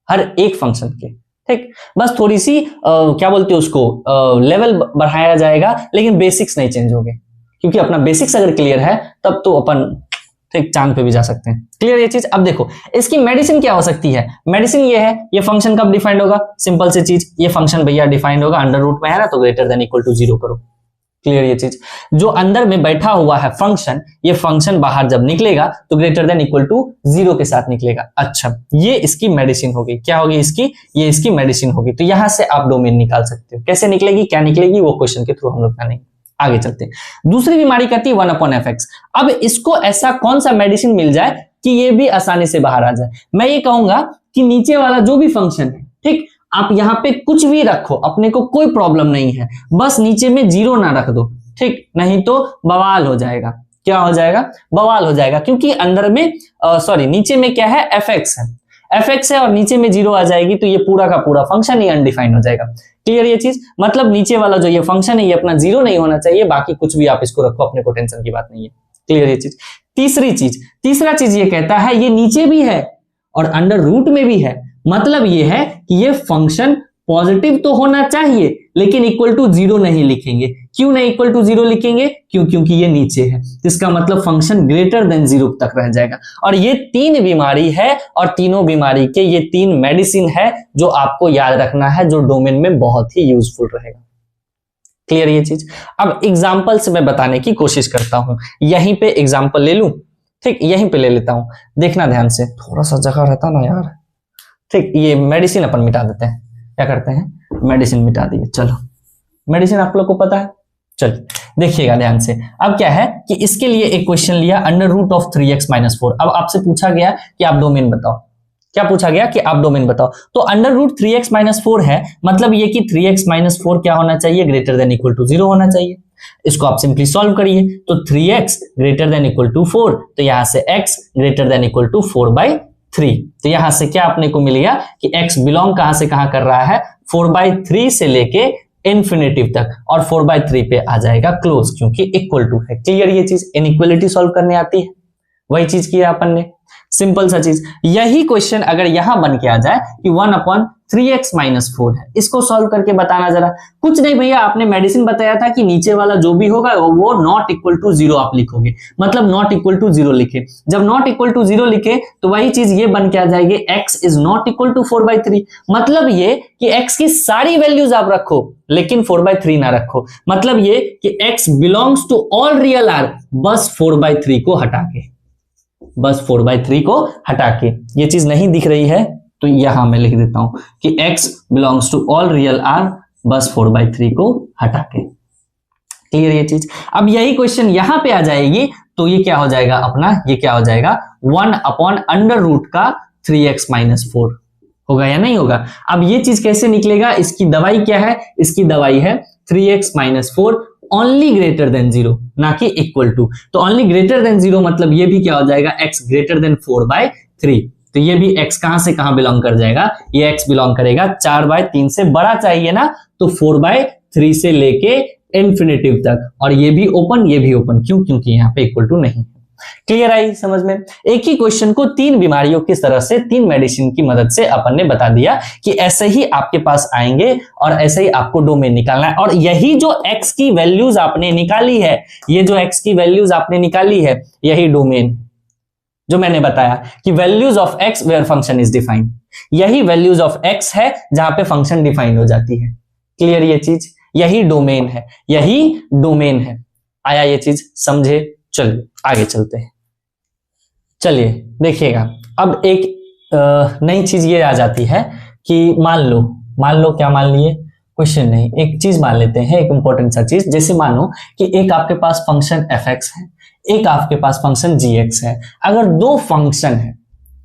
हर एक फंक्शन के। ठीक, बस थोड़ी सी क्या बोलते हैं उसको, लेवल बढ़ाया जाएगा, लेकिन बेसिक्स नहीं चेंज होंगे, क्योंकि अपना बेसिक्स अगर क्लियर है तब तो अपन ठीक चांद पे भी जा सकते हैं। क्लियर ये चीज। अब देखो इसकी मेडिसिन क्या हो सकती है। मेडिसिन ये है, ये फंक्शन कब डिफाइंड होगा, सिंपल सी चीज, ये फंक्शन भैया डिफाइंड होगा अंडर रूट में है ना, तो ग्रेटर देन इक्वल टू 0 करो। क्लियर ये चीज। जो अंदर में बैठा हुआ है फंक्शन, ये फंक्शन बाहर जब निकलेगा तो ग्रेटर देन इक्वल टू 0 के साथ निकलेगा। अच्छा, ये इसकी मेडिसिन होगी। क्या होगी इसकी, ये इसकी मेडिसिन होगी। तो यहां से आप डोमेन निकाल सकते हो। कैसे निकलेगी, क्या निकलेगी, वो क्वेश्चन के थ्रू हम लोग जानेंगे। आगे चलते हैं। दूसरी बीमारी कहती है 1/f(x). अब इसको ऐसा कौन सा मेडिसिन मिल जाए कि ये भी आसानी से बाहर आ जाए। मैं ये कहूंगा कि नीचे वाला जो भी फंक्शन है, ठीक, आप यहां पे कुछ भी रखो, अपने को कोई प्रॉब्लम नहीं है, बस नीचे में 0 ना रख दो, ठीक, नहीं तो बवाल हो जाएगा। क्या हो जाएगा, बवाल हो जाएगा, क्योंकि अंदर में सॉरी नीचे में क्या है, fx है, fx है और नीचे में 0 आ जाएगी, तो ये पूरा का पूरा फंक्शन ही अनडिफाइंड हो जाएगा। क्लियर ये चीज। मतलब नीचे वाला जो ये फंक्शन है ये अपना 0 नहीं होना चाहिए, बाकी कुछ भी आप इसको रखो, अपने को टेंशन की बात नहीं है। क्लियर ये चीज। तीसरा चीज ये कहता है ये नीचे भी है और अंडर रूट में भी है। मतलब ये है कि ये फंक्शन पॉजिटिव तो होना चाहिए, लेकिन इक्वल टू 0 नहीं लिखेंगे। क्यों नहीं इक्वल टू 0 लिखेंगे, क्योंकि ये नीचे है, इसका मतलब फंक्शन ग्रेटर देन 0 तक रह जाएगा। और ये 3 बीमारी है, और तीनों बीमारी के ये 3 मेडिसिन है जो आपको याद रखना है, जो डोमेन में बहुत ही यूजफुल रहेगा। क्लियर ये चीज। अब एग्जाम्पल से मैं बताने की कोशिश करता हूं। यहीं पे एग्जाम्पल ले लूं, ठीक, यहीं पे ले लेता हूं, देखना ध्यान से, थोड़ा सा जगह रहता ना यार। ठीक, ये मेडिसिन अपन मिटा देते हैं। क्या करते हैं, मेडिसिन मिटा दिए। चलो, मेडिसिन आप लोग को पता है, चलिए देखिएगा ध्यान से। अब क्या है कि इसके लिए एक क्वेश्चन लिया, अंडर रूट ऑफ 3x - 4। अब आपसे पूछा गया कि आप डोमेन बताओ। क्या पूछा गया कि आप डोमेन बताओ, तो अंडर रूट 3x - 4 है, मतलब ये कि 3x - 4 क्या होना चाहिए, ग्रेटर देन इक्वल टू 0 होना चाहिए। इसको आप सिंपली सॉल्व करिए, तो 3x greater than equal to 4, तो यहां से x greater than equal to 4/3। तो यहां से क्या अपने को मिल गया कि x बिलोंग कहां से कहां कर रहा है, 4/3 से लेके इन्फिनिटिव तक, और 4/3 पे आ जाएगा क्लोज, क्योंकि इक्वल टू है। क्लियर ये चीज। इनइक्वालिटी सॉल्व करने आती है, वही चीज किया अपन ने, सिंपल सा चीज। यही क्वेश्चन अगर यहां बन के आ जाए कि 1/3x - 4 है, इसको सॉल्व करके बताना जरा। कुछ नहीं भैया, आपने मेडिसिन बताया था कि नीचे वाला जो भी होगा वो नॉट इक्वल टू 0 आप लिखोगे, मतलब नॉट इक्वल टू 0 लिखे। जब नॉट इक्वल टू 0 लिखे तो वही चीज ये बन के आ जाएगी, x is not equal to 4/3। मतलब ये कि x की सारी वैल्यूज आप रखो, लेकिन 4/3 ना रखो। मतलब ये कि x belongs to all real R, बस 4/3 को हटा के, बस 4/3 को हटा के। ये चीज नहीं दिख रही है तो यहां मैं लिख देता हूं कि x belongs to all real R, बस 4/3 को हटा के। क्लियर ये चीज। अब यही क्वेश्चन यहां पे आ जाएगी, तो ये क्या हो जाएगा अपना, ये क्या हो जाएगा, 1/√3x - 4 होगा या नहीं होगा। अब ये चीज कैसे निकलेगा, इसकी दवाई क्या है, इसकी दवाई है 3x - 4 ओनली ग्रेटर देन 0, ना कि इक्वल टू। तो ओनली ग्रेटर देन 0 मतलब ये भी क्या हो जाएगा, x ग्रेटर देन 4/3। तो ये भी x कहां से कहां बिलोंग कर जाएगा, ये x बिलोंग करेगा 4/3 से, बड़ा चाहिए ना, तो 4/3 से लेके इन्फिनिटिव तक, और ये भी ओपन, ये भी ओपन। क्यों, क्योंकि यहाँ पे इक्वल टू नहीं। क्लियर आई समझ में। एक ही क्वेश्चन को 3 बीमारियों की तरह से 3 मेडिसिन की मदद से अपन ने बता दिया कि ऐसे ही आपके पास आएंगे और ऐसे ही आपको डोमेन निकालना है। और यही जो x की वैल्यूज आपने निकाली है, ये जो x की वैल्यूज आपने निकाली है, यही डोमेन, जो मैंने बताया कि values of x where function is defined, यही वैल्यूज ऑफ x है जहां पे फंक्शन डिफाइंड हो जाती है। क्लियर ये चीज, यही डोमेन है, यही डोमेन है। आया ये चीज समझे। चलिए आगे चलते हैं। चलिए देखिएगा, अब एक नई चीज ये आ जाती है कि मान लो क्या मान लिए, क्वेश्चन नहीं, एक चीज मान लेते हैं, एक इंपॉर्टेंट सा चीज। जैसे मानो कि एक आपके पास फंक्शन fx है, एक आपके पास फंक्शन gx है। अगर 2 फंक्शन है,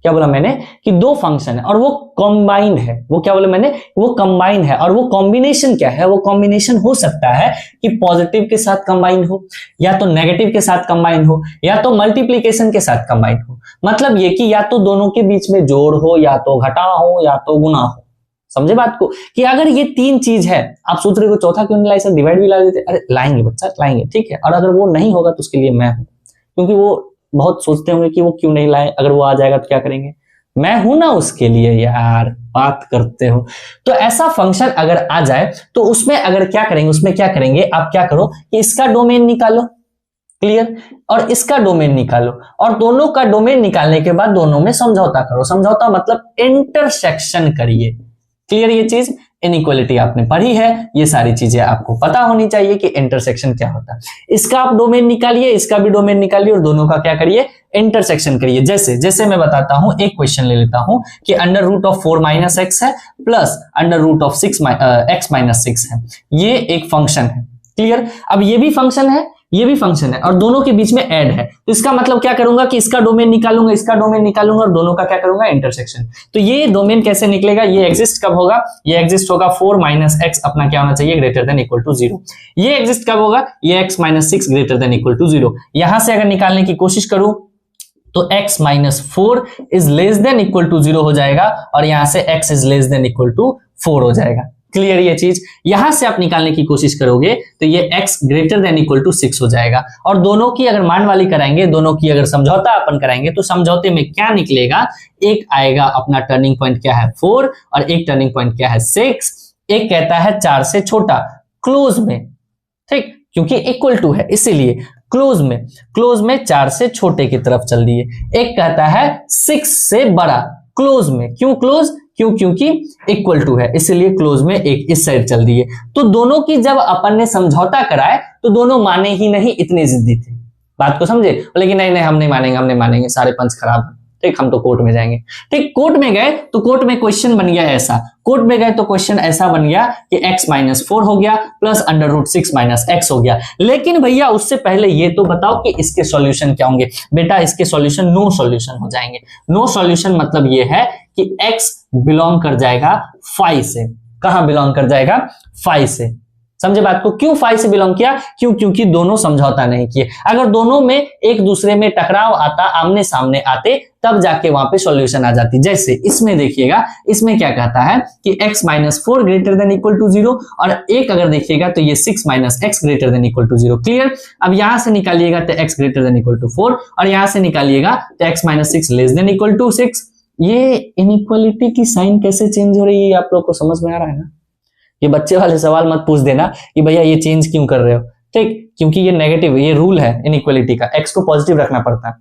क्या बोला मैंने कि 2 फंक्शन है और वो कंबाइंड है, वो क्या बोला मैंने, वो कंबाइंड है। और वो कॉम्बिनेशन क्या है, वो कॉम्बिनेशन हो सकता है कि पॉजिटिव के साथ कंबाइंड हो, या तो नेगेटिव के साथ कंबाइंड हो, या तो मल्टीप्लीकेशन के साथ कंबाइंड हो। मतलब ये कि या तो दोनों के बीच में जोड़ हो, या तो घटा हो, या तो गुना हो। समझे बात को, कि अगर ये 3 चीज है, आप सोच रहे हो चौथा क्यों नहीं लाई सर, डिवाइड भी ला देते। अरे लाएंगे बच्चा, लाएंगे, ठीक है। और अगर वो नहीं होगा तो उसके लिए मैं हूं, क्योंकि वो बहुत सोचते होंगे कि वो क्यों नहीं लाए, अगर वो आ जाएगा तो क्या करेंगे। मैं हूं ना उसके लिए, यार बात करते हो। तो ऐसा फंक्शन अगर आ जाए तो उसमें अगर क्या करेंगे, उसमें क्या करेंगे, आप क्या करो कि इसका डोमेन निकालो, क्लियर, और इसका डोमेन निकालो, और दोनों का डोमेन निकालने के बाद दोनों में समझौता करो। समझौता मतलब इंटरसेक्शन करिए। क्लियर ये चीज, इनइक्वालिटी आपने पढ़ी है, ये सारी चीजें आपको पता होनी चाहिए कि इंटरसेक्शन क्या होता है। इसका आप डोमेन निकालिए, इसका भी डोमेन निकालिए, और दोनों का क्या करिए, इंटरसेक्शन करिए। जैसे जैसे मैं बताता हूं, एक क्वेश्चन ले लेता हूं कि under root of 4 minus x है plus under root of 6 x minus 6 है। ये एक फंक्शन है, क्लियर। अब ये भी फंक्शन है, ये भी फंक्शन है, और दोनों के बीच में ऐड है, तो इसका मतलब क्या करूंगा कि इसका डोमेन निकालूंगा, इसका डोमेन निकालूंगा, और दोनों का क्या करूंगा, इंटरसेक्शन। तो ये डोमेन कैसे निकलेगा, ये एग्जिस्ट कब होगा, ये एग्जिस्ट होगा 4 माइनस एक्स अपना क्या होना चाहिए, ग्रेटर देन इक्वल टू 0। ये एग्जिस्ट कब होगा, ये x minus 6 greater than equal to 0। यहां से अगर निकालने की कोशिश करूं तो x minus 4 is less than equal to 0 हो जाएगा, और यहां से x is less than equal to 4 हो जाएगा। क्लियर ये चीज, यहां से आप निकालने की कोशिश करोगे तो ये x greater than equal to 6 हो जाएगा। और दोनों की अगर मान वाली कराएंगे, दोनों की अगर समझौता अपन कराएंगे, तो समझौते में क्या निकलेगा, एक आएगा अपना टर्निंग पॉइंट क्या है 4, और एक टर्निंग पॉइंट क्या है 6। एक कहता है 4 से छोटा, क्लोज में, ठीक, क्योंकि इक्वल टू है इसीलिए क्लोज में 4 से छोटे की तरफ चल दिए। एक कहता है 6 से बड़ा, क्लोज में, क्यों क्लोज, क्योंकि इक्वल टू है इसलिए क्लोज में एक इस साइड चल दिए। तो दोनों की जब अपन ने समझौता कराए तो दोनों माने ही नहीं, इतने जिद्दी थे। बात को समझे, लेकिन नहीं हम नहीं मानेंगे, हम नहीं मानेंगे, सारे पंच खराब है, ठीक, हम तो कोर्ट में जाएंगे। ठीक, कोर्ट में गए तो कोर्ट में क्वेश्चन बन गया ऐसा, कोर्ट में गए तो क्वेश्चन ऐसा बन गया कि x माइनस 4 हो गया plus under root 6 minus X हो गया। लेकिन भैया उससे पहले ये तो बताओ कि इसके सॉल्यूशन क्या होंगे। बेटा इसके सॉल्यूशन नो सॉल्यूशन हो जाएंगे। नो सॉल्यूशन मतलब ये है कि x बिलोंग कर जाएगा 5 से। कहां बिलोंग कर जाएगा, 5 से। समझे बात को, क्यों 5 से बिलोंग किया, क्योंकि दोनों समझौता नहीं किए। अगर दोनों में एक दूसरे में टकराव आता, आमने सामने आते, तब जाके वहां पे सॉल्यूशन आ जाती। जैसे इसमें देखिएगा, इसमें क्या कहता है कि x minus 4 greater than equal to 0, और एक अगर देखिएगा तो ये 6 minus X greater than equal to 0। Clear. अब यहां से निकालिएगा तो x greater than equal to 4, और यहां से निकालिएगा तो x minus 6 less than equal to 6। ये इनइक्वालिटी की साइन कैसे चेंज हो रही है, आप लोग को समझ में आ रहा है ना। ये बच्चे वाले सवाल मत पूछ देना कि भैया ये चेंज क्यों कर रहे हो, ठीक, क्योंकि ये नेगेटिव, ये रूल है इनइक्वालिटी का, x को पॉजिटिव रखना पड़ता है,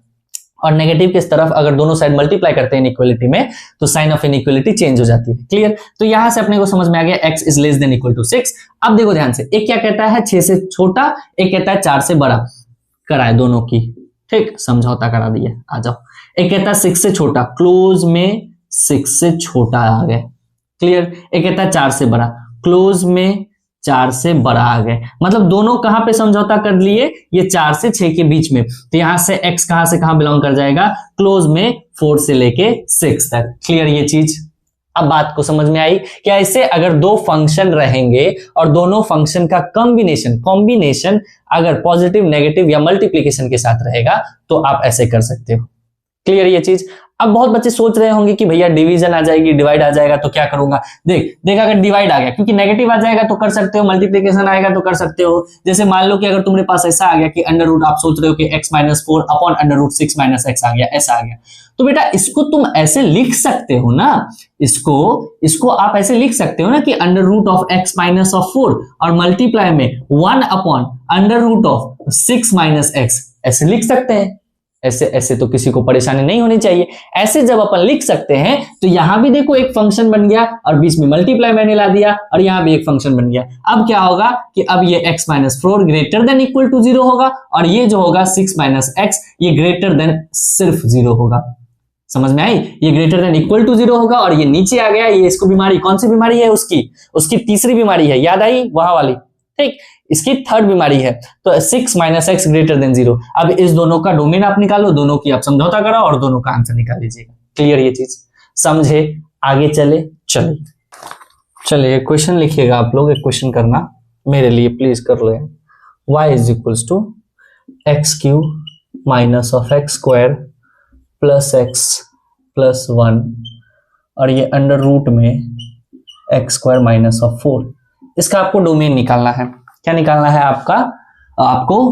और नेगेटिव की तरफ अगर दोनों साइड मल्टीप्लाई करते हैं इनइक्वालिटी में तो साइन ऑफ इनइक्वालिटी चेंज हो जाती है। क्लियर। तो यहां से अपने को समझ में आ गया x is less than equal to 6। अब देखो ध्यान से, एक क्या कहता है 6 से छोटा, एक कहता है 4 से बड़ा, कराए दोनों की, ठीक, समझौता करा दिया। आ जाओ, एक कहता है 6 से छोटा, क्लोज में 6 से छोटा आ गए, क्लियर। एक कहता है 4 से बड़ा, क्लोज में 4 से बड़ा आ गए, मतलब दोनों कहां पे समझौता कर लिए, ये 4 से 6 के बीच में। तो यहां से x कहां से कहां बिलोंग कर जाएगा, क्लोज में 4 से लेके 6 तक। क्लियर ये चीज, अब बात को समझ में आई। क्या ऐसे अगर दो फंक्शन रहेंगे और दोनों फंक्शन का कॉम्बिनेशन अगर पॉजिटिव, नेगेटिव या मल्टीप्लीकेशन के साथ रहेगा तो आप ऐसे कर सकते हो। क्लियर ये चीज। अब बहुत बच्चे सोच रहे होंगे कि भैया डिवीजन आ जाएगी, डिवाइड आ जाएगा तो क्या करूंगा। देख अगर डिवाइड आ गया, क्योंकि नेगेटिव आ जाएगा तो कर सकते हो, मल्टीप्लिकेशन आएगा तो कर सकते हो। जैसे मान लो कि अगर तुम्हारे पास ऐसा आ गया कि अंडर रूट, आप सोच रहे हो कि x minus 4 upon under root 6 minus x आ गया, ऐसा आ गया, तो बेटा इसको तुम ऐसे लिख सकते हो ना, इसको आप ऐसे लिख सकते हो ना कि under root of x minus of 4 और मल्टीप्लाई में 1 upon under root of 6 minus X, ऐसे लिख सकते हैं। ऐसे तो किसी को परेशानी नहीं होनी चाहिए। ऐसे जब अपन लिख सकते हैं तो यहां भी देखो एक फंक्शन बन गया और बीच में मल्टीप्लाई मैंने ला दिया और यहां भी एक फंक्शन बन गया। अब क्या होगा कि अब ये x minus 4 greater than equal to 0 होगा और ये जो होगा 6 माइनस एक्स ये ग्रेटर देन सिर्फ 0 होगा। समझ में आई, ये ग्रेटर देन इक्वल टू 0 होगा और ये नीचे आ गया। ये इसको बीमारी, कौन सी बीमारी है उसकी तीसरी बीमारी है, याद आई वहां वाली, ठीक, इसकी थर्ड बीमारी है। तो 6 माइनस एक्स ग्रेटर देन 0। अब इस दोनों का डोमेन आप निकालो, दोनों की आप समझौता कराओ और दोनों का आंसर निकाल लीजिएगा। क्लियर ये चीज, समझे, आगे चलिए क्वेश्चन लिखिएगा आप लोग। एक क्वेश्चन करना मेरे लिए प्लीज कर लो। y is equals to x cube minus of x square plus x plus 1 और ये अंडर रूट में एक्स स्क्वायर माइनस ऑफ 4। इसका आपको डोमेन निकालना है। क्या निकालना है आपको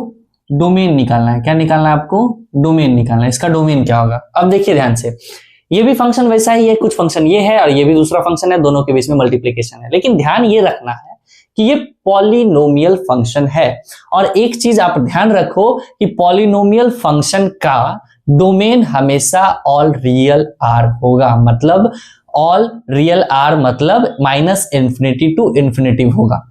डोमेन निकालना है। क्या निकालना है आपको, डोमेन निकालना है। इसका डोमेन क्या होगा, अब देखिए ध्यान से, ये भी फंक्शन वैसा ही है, कुछ फंक्शन ये है और ये भी दूसरा फंक्शन है, दोनों के बीच में मल्टीप्लीकेशन है। लेकिन ध्यान ये रखना है कि ये पॉलिनोमियल फंक्शन है। और एक चीज आप ध्यान रखो कि पॉलिनोमियल फंक्शन का डोमेन हमेशा ऑल रियल आर होगा। मतलब ऑल रियल आर मतलब माइनस इंफिनिटी टू इंफिनिटी होगा।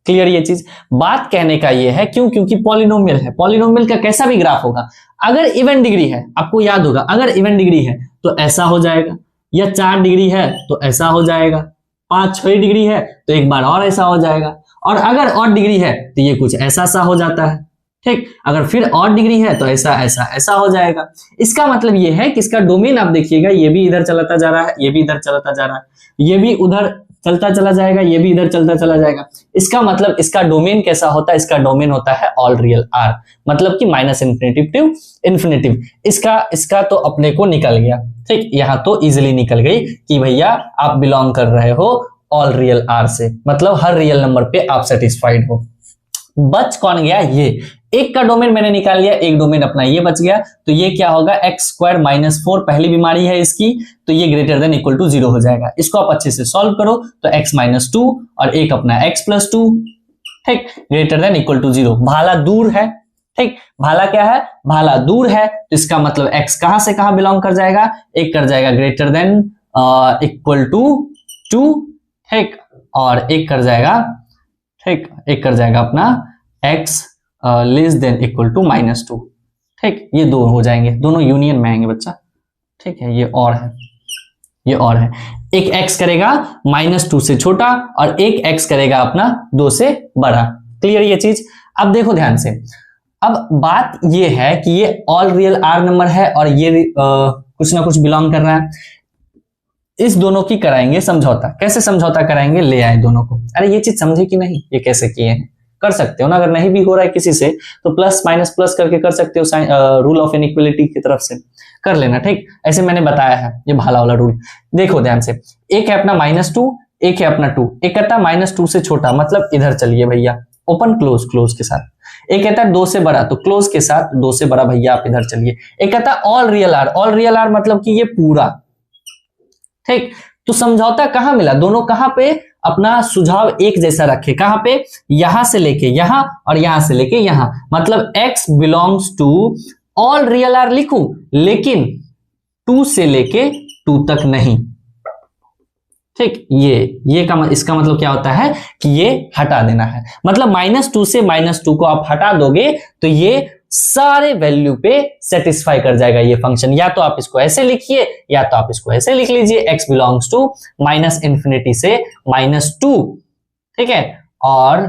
क्लियर ये चीज? बात कहने का ये है क्यों? क्योंकि पॉलिनोमियल है। पॉलिनोमियल का कैसा भी ग्राफ होगा, अगर इवन डिग्री है, आपको याद होगा, अगर इवन डिग्री है तो ऐसा हो जाएगा, या 4 डिग्री है तो ऐसा हो जाएगा, 5-6 डिग्री है तो एक बार और ऐसा हो जाएगा, और अगर और डिग्री है तो ये कुछ ऐसा सा हो जाता है। ठीक, अगर फिर और डिग्री है तो ऐसा ऐसा ऐसा हो जाएगा। इसका मतलब ये है कि इसका डोमेन आप देखिएगा, ये भी इधर चलाता जा रहा है, ये भी इधर चलाता जा रहा है, ये भी उधर चलता चला जाएगा, ये भी इधर चलता चला जाएगा। इसका मतलब इसका डोमेन कैसा होता है? इसका डोमेन होता है ऑल रियल आर, मतलब कि माइनस इन्फिनिटिव टू इन्फिनिटिव। इसका तो अपने को निकल गया। ठीक, यहां तो इजिली निकल गई कि भैया आप बिलोंग कर रहे हो ऑल रियल आर से, मतलब हर रियल नंबर पे आप सेटिस्फाइड हो। बच कौन गया? ये एक का डोमेन मैंने निकाल लिया, एक डोमेन अपना ये बच गया। तो ये क्या होगा? एक्स स्क्वायर माइनस 4, पहली बीमारी है इसकी, तो ये ग्रेटर देन इक्वल टू 0 हो जाएगा। इसको आप अच्छे से सॉल्व करो तो x माइनस 2 और एक अपना x प्लस 2, ठीक, ग्रेटर देन इक्वल टू 0। भाला दूर है, ठीक, भाला क्या है? भाला दूर है, तो इसका मतलब x कहां से कहां बिलोंग कर जाएगा? एक कर जाएगा ग्रेटर देन इक्वल टू 2, ठीक, और एक कर जाएगा, ठीक, एक कर जाएगा अपना x less than equal to minus 2। ठीक, ये दो हो जाएंगे, दोनों यूनियन में आएंगे बच्चा। ठीक है, ये और है, ये और है। एक x करेगा माइनस 2 से छोटा और एक x करेगा अपना 2 से बड़ा। क्लियर ये चीज? अब देखो ध्यान से, अब बात ये है कि ये ऑल रियल आर नंबर है और ये कुछ ना कुछ बिलोंग कर रहा है। इस दोनों की कराएंगे समझौता। कैसे समझौता कराएंगे? ले आए दोनों को। अरे ये चीज समझे कि नहीं? ये कैसे किए हैं? कर सकते हो ना, अगर नहीं भी हो रहा है किसी से तो प्लस माइनस प्लस करके कर सकते हो, रूल ऑफ इनइक्वालिटी की तरफ से कर लेना। ठीक, ऐसे मैंने बताया है, ये भाला वाला रूल। देखो ध्यान से, एक है अपना -2, एक है अपना 2। एक कहता है -2 से छोटा, मतलब इधर चलिए भैया, ओपन क्लोज क्लोज के साथ। एक कहता है 2 से बड़ा, तो क्लोज के साथ 2 से बड़ा भैया आप इधर चलिए। एक कहता है all real R, all real R मतलब कि ये पूरा। ठीक, तो समझौता कहां मिला? दोनों कहां पे अपना सुझाव एक जैसा रखे? कहां पे? यहां से लेके यहां और यहां से लेके यहां, मतलब x belongs to all real R लिखूं, लेकिन 2 से लेके 2 तक नहीं। ठीक, ये का इसका मतलब क्या होता है कि ये हटा देना है। मतलब -2 से -2 को आप हटा दोगे तो ये सारे वैल्यू पे सेटिस्फाई कर जाएगा ये फंक्शन। या तो आप इसको ऐसे लिखिए या तो आप इसको ऐसे लिख लीजिए, x belongs to minus infinity से -2। ठीक है, और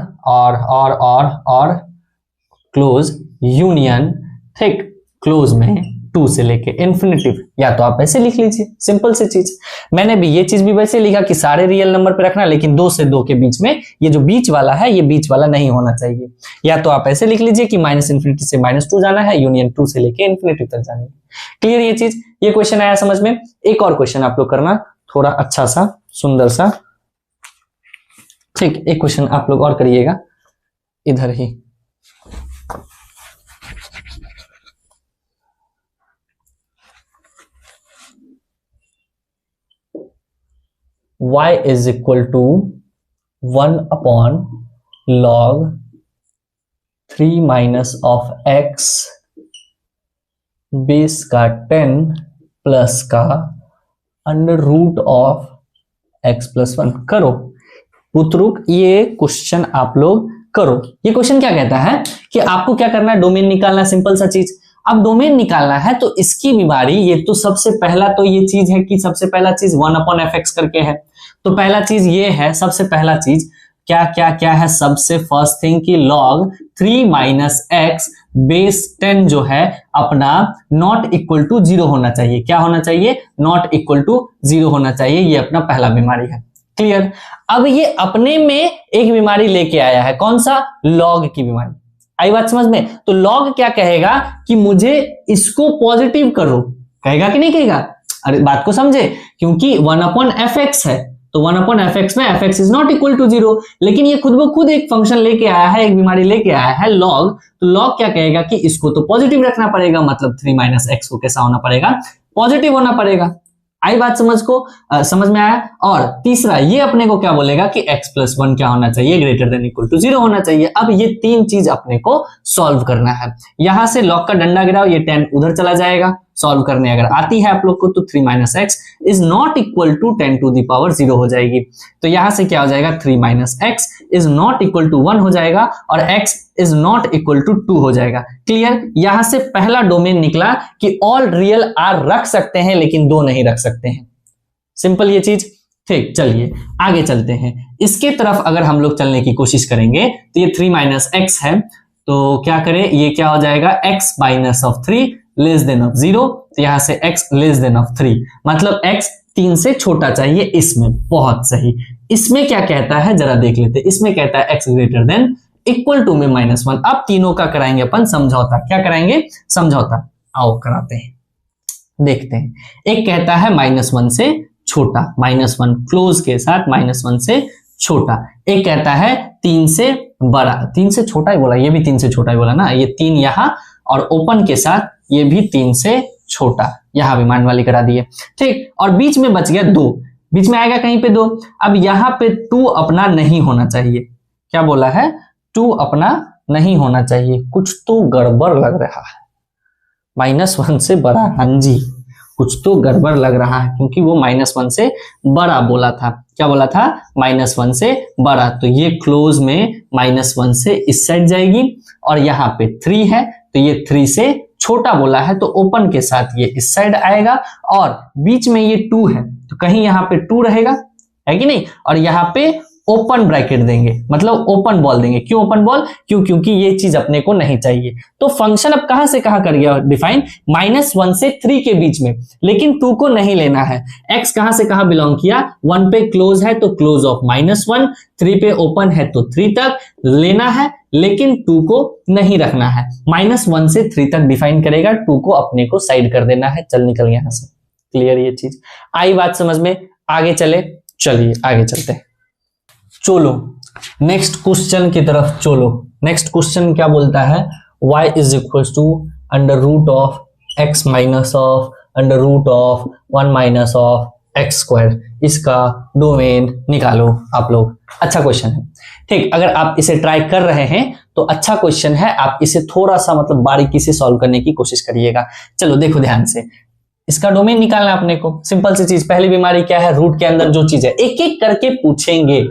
क्लोज यूनियन, ठीक, क्लोज में 2 से लेके इंफिनिटिव, या तो आप ऐसे लिख लीजिए। सिंपल सी चीज। मैंने भी ये चीज भी वैसे लिखा कि सारे रियल नंबर पे रखना, लेकिन 2 से 2 के बीच में ये जो बीच वाला है, ये बीच वाला नहीं होना चाहिए। या तो आप ऐसे लिख लीजिए कि माइनस इंफिनिटी से -2 जाना है, यूनियन 2 से लेके इंफिनिटिव तक जानी है। क्लियर ये चीज? ये क्वेश्चन आया समझ में? एक और क्वेश्चन आप लोग करना, थोड़ा अच्छा सा सुंदर सा। ठीक, एक क्वेश्चन आप लोग और करिएगा इधर ही। y is equal to 1 upon log 3 minus of x base का 10 प्लस का under root of x plus 1। करो पुत्रुक, ये क्वेश्चन आप लोग करो। ये क्वेश्चन क्या कहता है कि आपको क्या करना है? डोमेन निकालना, सिंपल सा चीज। अब डोमेन निकालना है तो इसकी बीमारी, ये तो सबसे पहला तो ये चीज है कि सबसे पहला चीज 1/fx करके है। तो पहला चीज ये है, सबसे पहला चीज क्या है? सबसे फर्स्ट थिंग कि log 3 माइनस एक्स बेस 10 जो है अपना नॉट इक्वल टू 0 होना चाहिए। क्या होना चाहिए? नॉट इक्वल टू 0 होना चाहिए। ये अपना पहला बीमारी है। क्लियर? अब ये अपने में एक बीमारी लेके आया है, कौन सा? log की बीमारी। आई बात समझ में? तो log क्या कहेगा कि मुझे इसको पॉजिटिव करो, कहेगा कि नहीं कहेगा? अरे बात को समझे, क्योंकि 1/fx है, तो 1/fx में fx is not equal to 0, लेकिन ये खुद ब खुद एक फंक्शन लेके आया है, एक बीमारी लेके आया है log। तो log क्या कहेगा कि इसको तो पॉजिटिव रखना पड़ेगा, मतलब 3 माइनस एक्स को कैसा होना पड़ेगा? पॉजिटिव होना पड़ेगा। आई बात समझ में आया। और तीसरा ये अपने को क्या बोलेगा कि x+1 क्या होना चाहिए, ग्रेटर देन इक्वल टू 0 होना चाहिए। अब ये तीन चीज अपने को सॉल्व करना है। यहां से लॉग का डंडा गिराओ, ये 10 उधर चला जाएगा। सॉल्व करने अगर आती है आप लोग को तो 3 - x is not equal to 10⁻0 हो जाएगी। तो यहां से क्या हो जाएगा, 3 - x is not equal to 1 हो जाएगा और x is not equal to 2 हो जाएगा। क्लियर। यहां से पहला डोमेन निकला कि ऑल रियल आर रख सकते हैं लेकिन 2 नहीं रख सकते हैं। सिंपल ये चीज। ठीक, चलिए आगे चलते हैं। इसके तरफ अगर हम लोग चलने की कोशिश करेंगे तो ये 3 - x है, तो क्या करें, ये क्या हो जाएगा, x - 3 लेस देन ऑफ 0। तो यहां से x लेस देन ऑफ 3, मतलब x 3 से छोटा चाहिए इसमें। बहुत सही। इसमें क्या कहता है जरा देख लेते हैं। इसमें कहता है x greater than equal to में -1। अब तीनों का कराएंगे अपन समझौता। क्या कराएंगे, समझौता। आओ कराते हैं, देखते हैं। एक कहता है -1 से छोटा, -1 क्लोज के साथ -1 से छोटा। एक कहता है 3 से बड़ा, 3 से छोटा ही बोला, ये भी 3 से छोटा ही बोला ना, ये 3 यहां और ओपन के साथ ये भी 3 से छोटा, यहां भी मान वाली करा दिए। ठीक, और बीच में बच गया 2, बीच में आएगा कहीं पे 2। अब यहां पे 2 अपना नहीं होना चाहिए। क्या बोला है, 2 अपना नहीं होना चाहिए। कुछ तो गड़बड़ लग रहा है। -1 से बड़ा, हाँ जी, कुछ तो गड़बड़ लग रहा है क्योंकि वो -1 से बड़ा बोला था। क्या बोला था, -1 से बड़ा। तो ये क्लोज में -1 से इस साइड जाएगी और यहाँ पे 3 है तो ये 3 से छोटा बोला है, तो ओपन के साथ ये इस साइड आएगा और बीच में ये 2 है तो कहीं यहाँ पे 2 रहेगा, है कि नहीं। और यहाँ पे ओपन ब्रैकेट देंगे, मतलब ओपन बॉल देंगे। क्यों ओपन बॉल, क्योंकि ये चीज अपने को नहीं चाहिए। तो फंक्शन अब कहां से कहां कर गया डिफाइन, -1 से 3 के बीच में, लेकिन 2 को नहीं लेना है। x कहां से कहां बिलोंग किया, 1 पे क्लोज है तो क्लोज ऑफ -1, 3 पे ओपन है तो 3 तक लेना है, लेकिन 2 को नहीं रखना है। -1 से 3 तक डिफाइन करेगा, 2 को अपने को साइड कर देना है। चल निकल यहां से। क्लियर ये चीज, आई बात समझ में। आगे चले, चलिए आगे चलते हैं। चलो नेक्स्ट क्वेश्चन की तरफ चलो। नेक्स्ट क्वेश्चन क्या बोलता है, y is equal to √x minus of √1 minus of x²। इसका डोमेन निकालो आप लोग। अच्छा क्वेश्चन है, ठीक। अगर आप इसे ट्राई कर रहे हैं तो अच्छा क्वेश्चन है, आप इसे थोड़ा सा मतलब बारीकी से सॉल्व करने की कोशिश करिएगा। चलो देखो ध्यान से, इसका डोमेन निकालना अपने को। सिंपल सी चीज, पहली बीमारी क्या है, रूट के अंदर जो चीज है एक एक करके पूछेंगे।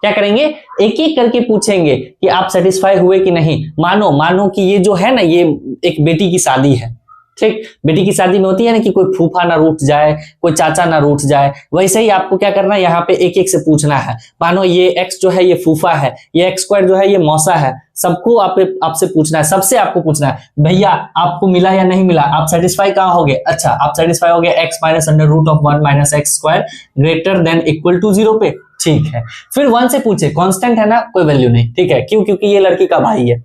क्या करेंगे, एक एक करके पूछेंगे कि आप सेटिस्फाई हुए कि नहीं। मानो कि ये जो है ना, ये एक बेटी की शादी है, ठीक। बेटी की शादी में होती है ना कि कोई फूफा ना रूठ जाए, कोई चाचा ना रूठ जाए, वैसे ही आपको क्या करना है, यहाँ पे एक एक से पूछना है। मानो ये x जो है ये फूफा है, ये x² जो है ये मौसा है, सबको आपसे पूछना है, सबसे आपको पूछना है भैया आपको मिला या नहीं मिला, आप सेटिस्फाई कहाँ होगे। अच्छा, आप सेटिस्फाई हो गए x - √1 - x² greater than equal to 0 पे, ठीक है। फिर 1 से पूछे, कांस्टेंट है ना, कोई वैल्यू नहीं, ठीक है। क्यों, क्योंकि ये लड़की का भाई है।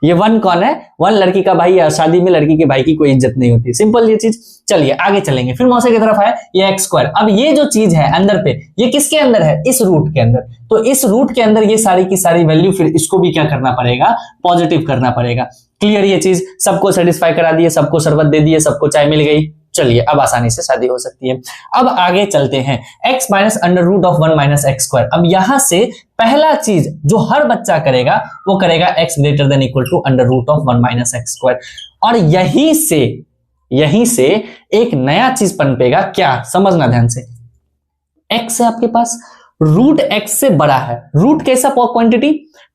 ये 1 कौन है, 1 लड़की का भाई है। शादी में लड़की के भाई की कोई इज्जत नहीं होती, सिंपल ये चीज। चलिए आगे चलेंगे। फिर मौसे की तरफ है ये x²। अब ये जो चीज है अंदर पे, ये किसके अंदर है, इस रूट के अंदर। तो इस रूट के अंदर ये सारी की सारी वैल्यू, फिर इसको भी क्या करना पड़ेगा, पॉजिटिव करना पड़ेगा। क्लियर ये चीज, सबको सेटिस्फाई करा दिए, सबको शरबत दे दिए, सबको चाय मिल गई। चलिए अब आसानी से शादी हो सकती है। अब आगे चलते हैं, x - √1 - x²। अब यहां से पहला चीज जो हर बच्चा करेगा वो करेगा x greater than equal to √1 - x²। और यहीं से एक नया चीज पनपेगा। क्या, समझना ध्यान से। x है आपके पास, रूट x से बड़ा है। रूट कैसा क्वांटिटी,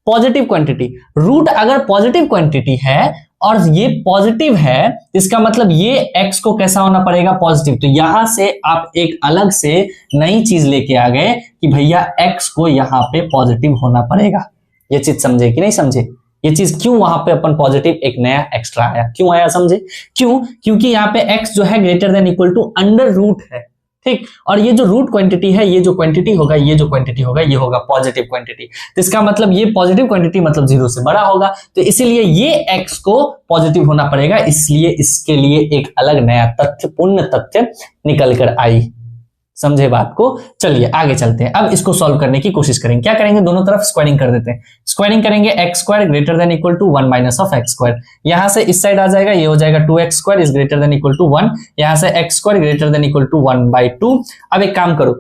पॉजिटिव क्वांटिटी। रूट अगर पॉजिटिव क्वांटिटी है और ये पॉजिटिव है, इसका मतलब ये x को कैसा होना पड़ेगा, पॉजिटिव। तो यहां से आप एक अलग से नई चीज लेके आ गए कि भैया x को यहां पे पॉजिटिव होना पड़ेगा। ये चीज समझे कि नहीं समझे, ये चीज क्यों वहां पे अपन पॉजिटिव एक नया एक्स्ट्रा आया, क्यों आया समझे, क्यों, क्योंकि यहाँ पे x जो है ग्रेटर देन इक्वल टू √, है, ठीक। और ये जो रूट क्वांटिटी है, ये जो क्वांटिटी होगा, ये जो क्वांटिटी होगा, ये होगा पॉजिटिव क्वांटिटी। तो इसका मतलब ये पॉजिटिव क्वांटिटी मतलब 0 से बड़ा होगा, तो इसीलिए ये x को पॉजिटिव होना पड़ेगा। इसलिए इसके लिए एक अलग नया तथ्य, पूर्ण तथ्य निकल कर आई। समझे बात को। चलिए आगे चलते हैं, अब इसको सॉल्व करने की कोशिश करेंगे। क्या करेंगे, दोनों तरफ स्क्वायरिंग कर देते हैं। स्क्वायरिंग करेंगे x square greater than equal to 1 minus of x square, यहां से इस साइड आ जाएगा, ये हो जाएगा 2x square is greater than equal to 1, यहां से x square greater than equal to 1/2। अब एक काम करो,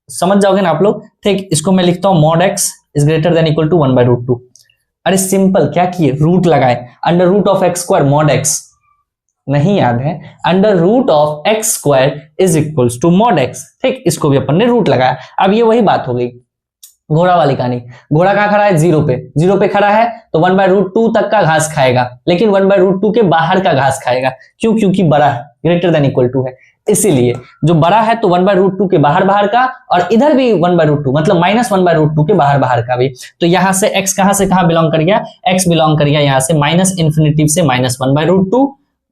समझ जाओगे ना आप लोग, ठीक। इसको मैं लिखता हूं mod x is greater than equal to 1/√2। अरे सिंपल, क्या किए, रूट लगाए, under root of x square mod x, नहीं याद है, under root of x square is equals to mod x, ठीक। इसको भी अपन ने रूट लगाया। अब ये वही बात हो गई घोड़ा वाली कहानी। घोड़ा कहां खड़ा है, 0 पे, 0 पे खड़ा है तो 1/√2 तक का घास खाएगा, लेकिन 1/√2 के बाहर का घास खाएगा। क्यों, क्योंकि बड़ा है, ग्रेटर देन इक्वल टू है, इसीलिए जो बड़ा है तो 1/√2 के बाहर का, और इधर भी 1/√2 मतलब -1/√2 के बाहर का भी। तो यहां से x कहां से कहां बिलोंग कर गया, x बिलोंग कर गया यहां से -∞ से -1/√2,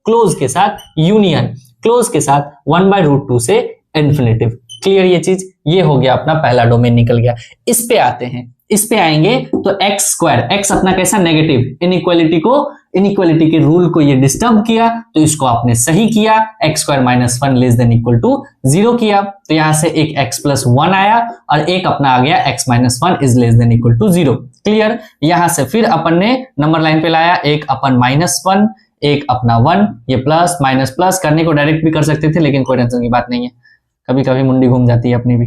क्लोज के साथ यूनियन, क्लोज के साथ 1/√2 से इन्फिनिटिव। क्लियर ये चीज, ये हो गया अपना पहला डोमेन निकल गया। इस पे आते हैं, इस पे आएंगे तो एक्स स्क्वायर, एक्स अपना कैसा नेगेटिव, इनइक्वालिटी के रूल को ये डिस्टर्ब किया, तो इसको आपने सही किया, x square -1 less than equal to 0 किया, तो यहां से एक x प्लस 1 आया और एक अपना आ गया x -1 is less than equal to 0। Clear, यहां से फिर अपन ने नंबर लाइन पे लाया, एक अपन -1, एक अपना 1, ये प्लस माइनस प्लस करने को डायरेक्ट भी कर सकते थे, लेकिन कोई टेंशन की बात नहीं है, कभी कभी मुंडी घूम जाती है अपनी भी।